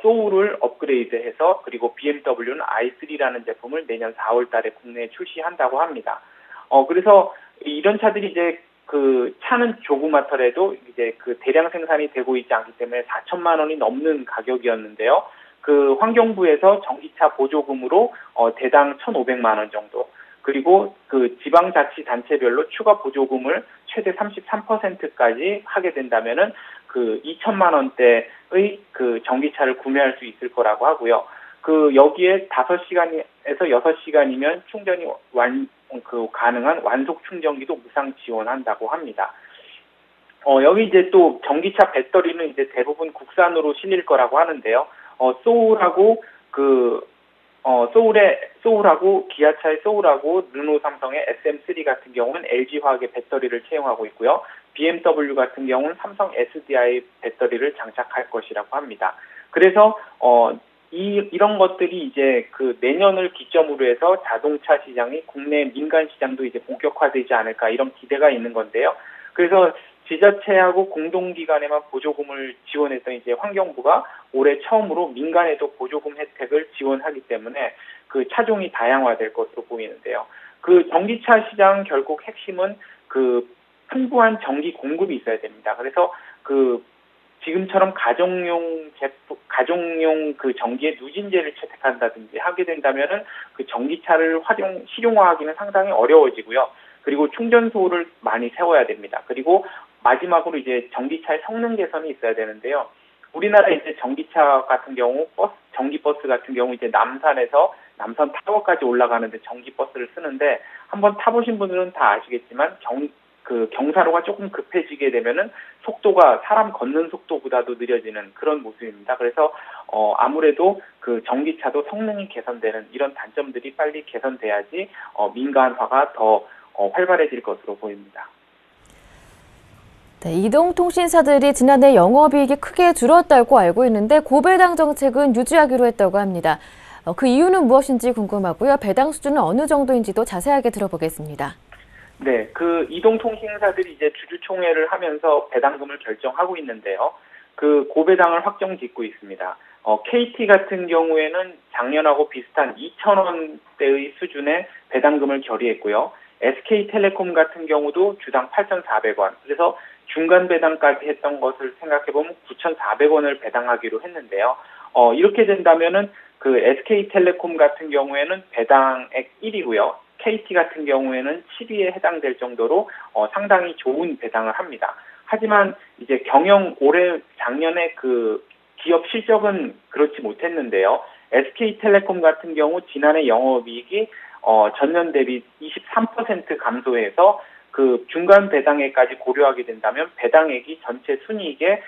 [SPEAKER 8] 소울을 업그레이드해서 그리고 BMW는 i3라는 제품을 내년 4월 달에 국내에 출시한다고 합니다. 그래서 이런 차들이 이제 그 차는 조그맣더라도 이제 그 대량 생산이 되고 있지 않기 때문에 4천만 원이 넘는 가격이었는데요. 그 환경부에서 전기차 보조금으로 대당 1,500만 원 정도 그리고 그 지방자치단체별로 추가 보조금을 최대 33%까지 하게 된다면은 그 2천만 원대의 그 전기차를 구매할 수 있을 거라고 하고요. 그 여기에 5시간에서 6시간이면 충전이 가능한 완속 충전기도 무상 지원한다고 합니다. 여기 이제 또 전기차 배터리는 이제 대부분 국산으로 실릴 거라고 하는데요. 소울하고 소울하고 기아차의 소울하고 르노 삼성의 SM3 같은 경우는 LG화학의 배터리를 채용하고 있고요. BMW 같은 경우는 삼성 SDI 배터리를 장착할 것이라고 합니다. 그래서 이런 것들이 이제 그 내년을 기점으로 해서 자동차 시장이 국내 민간 시장도 이제 본격화되지 않을까 이런 기대가 있는 건데요. 그래서 지자체하고 공동기관에만 보조금을 지원했던 이제 환경부가 올해 처음으로 민간에도 보조금 혜택을 지원하기 때문에 그 차종이 다양화될 것으로 보이는데요. 그 전기차 시장 결국 핵심은 그 풍부한 전기 공급이 있어야 됩니다. 그래서 그 지금처럼 가정용 그 전기에 누진제를 채택한다든지 하게 된다면은 그 전기차를 실용화하기는 상당히 어려워지고요. 그리고 충전소를 많이 세워야 됩니다. 그리고 마지막으로 이제 전기차의 성능 개선이 있어야 되는데요. 우리나라 이제 전기차 같은 경우 전기버스 같은 경우 이제 남산 타워까지 올라가는데 전기버스를 쓰는데 한번 타보신 분들은 다 아시겠지만 경사로가 조금 급해지게 되면은 속도가 사람 걷는 속도보다도 느려지는 그런 모습입니다. 그래서 아무래도 그 전기차도 성능이 개선되는 이런 단점들이 빨리 개선돼야지 민간화가 더 활발해질 것으로 보입니다.
[SPEAKER 7] 네, 이동통신사들이 지난해 영업이익이 크게 줄었다고 알고 있는데 고배당 정책은 유지하기로 했다고 합니다. 그 이유는 무엇인지 궁금하고요. 배당 수준은 어느 정도인지도 자세하게 들어보겠습니다.
[SPEAKER 8] 네, 그 이동통신사들이 이제 주주총회를 하면서 배당금을 결정하고 있는데요. 그 고배당을 확정 짓고 있습니다. KT 같은 경우에는 작년하고 비슷한 2,000원대의 수준의 배당금을 결의했고요. SK텔레콤 같은 경우도 주당 8,400원. 그래서 중간 배당까지 했던 것을 생각해보면 9,400원을 배당하기로 했는데요. 이렇게 된다면은 그 SK텔레콤 같은 경우에는 배당액 1위고요. KT 같은 경우에는 10위에 해당될 정도로 상당히 좋은 배당을 합니다. 하지만 이제 작년에 그 기업 실적은 그렇지 못했는데요. SK텔레콤 같은 경우 지난해 영업이익이 전년 대비 23% 감소해서 그 중간 배당액까지 고려하게 된다면 배당액이 전체 순이익의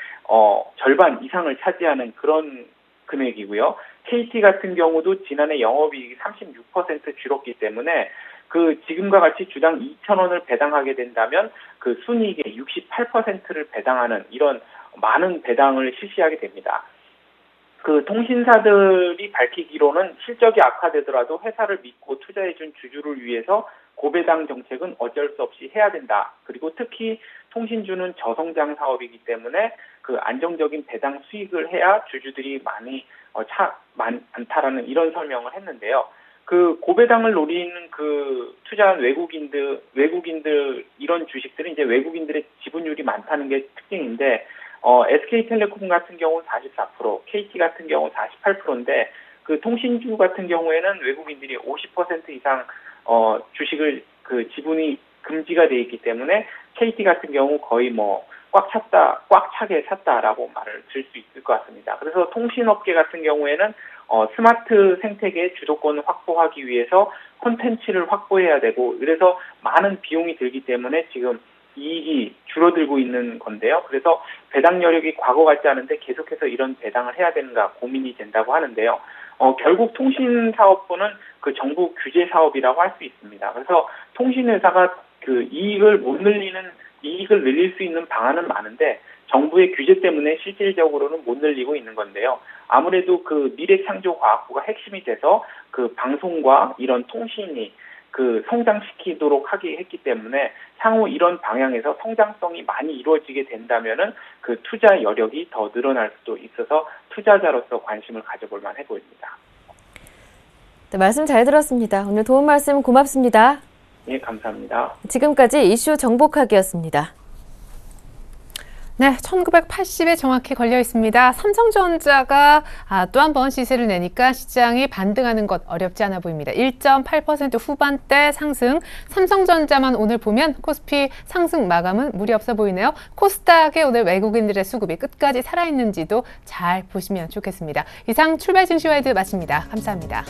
[SPEAKER 8] 절반 이상을 차지하는 그런 금액이고요. KT 같은 경우도 지난해 영업이익이 36% 줄었기 때문에 그 지금과 같이 주당 2,000원을 배당하게 된다면 그 순이익의 68%를 배당하는 이런 많은 배당을 실시하게 됩니다. 그 통신사들이 밝히기로는 실적이 악화되더라도 회사를 믿고 투자해준 주주를 위해서 고배당 정책은 어쩔 수 없이 해야 된다. 그리고 특히 통신주는 저성장 사업이기 때문에 그 안정적인 배당 수익을 해야 주주들이 많다라는 이런 설명을 했는데요. 그 고배당을 노리는 그 투자한 외국인들 이런 주식들은 이제 외국인들의 지분율이 많다는 게 특징인데 SK텔레콤 같은 경우는 44%, KT 같은 경우 48%인데 그 통신주 같은 경우에는 외국인들이 50% 이상 주식을 그 지분이 금지가 돼 있기 때문에 KT 같은 경우 거의 꽉 차게 샀다라고 말을 들 수 있을 것 같습니다. 그래서 통신업계 같은 경우에는 스마트 생태계 주도권을 확보하기 위해서 콘텐츠를 확보해야 되고 그래서 많은 비용이 들기 때문에 지금 이익이 줄어들고 있는 건데요. 그래서 배당 여력이 과거 같지 않은데 계속해서 이런 배당을 해야 되는가 고민이 된다고 하는데요. 결국 통신사업부는 그 정부 규제 사업이라고 할 수 있습니다. 그래서 통신회사가 그 이익을 늘릴 수 있는 방안은 많은데 정부의 규제 때문에 실질적으로는 못 늘리고 있는 건데요. 아무래도 그 미래창조과학부가 핵심이 돼서 그 방송과 이런 통신이 그 성장시키도록 했기 때문에 향후 이런 방향에서 성장성이 많이 이루어지게 된다면은 그 투자 여력이 더 늘어날 수도 있어서 투자자로서 관심을 가져볼 만해 보입니다.
[SPEAKER 7] 네, 말씀 잘 들었습니다. 오늘 도움 말씀 고맙습니다.
[SPEAKER 8] 예, 감사합니다.
[SPEAKER 7] 지금까지 이슈 정복하기였습니다.
[SPEAKER 1] 네, 1980에 정확히 걸려 있습니다. 삼성전자가 또 한 번 시세를 내니까 시장이 반등하는 것 어렵지 않아 보입니다. 1.8% 후반대 상승. 삼성전자만 오늘 보면 코스피 상승 마감은 무리 없어 보이네요. 코스닥에 오늘 외국인들의 수급이 끝까지 살아있는지도 잘 보시면 좋겠습니다. 이상 출발 증시와이드 마칩니다. 감사합니다.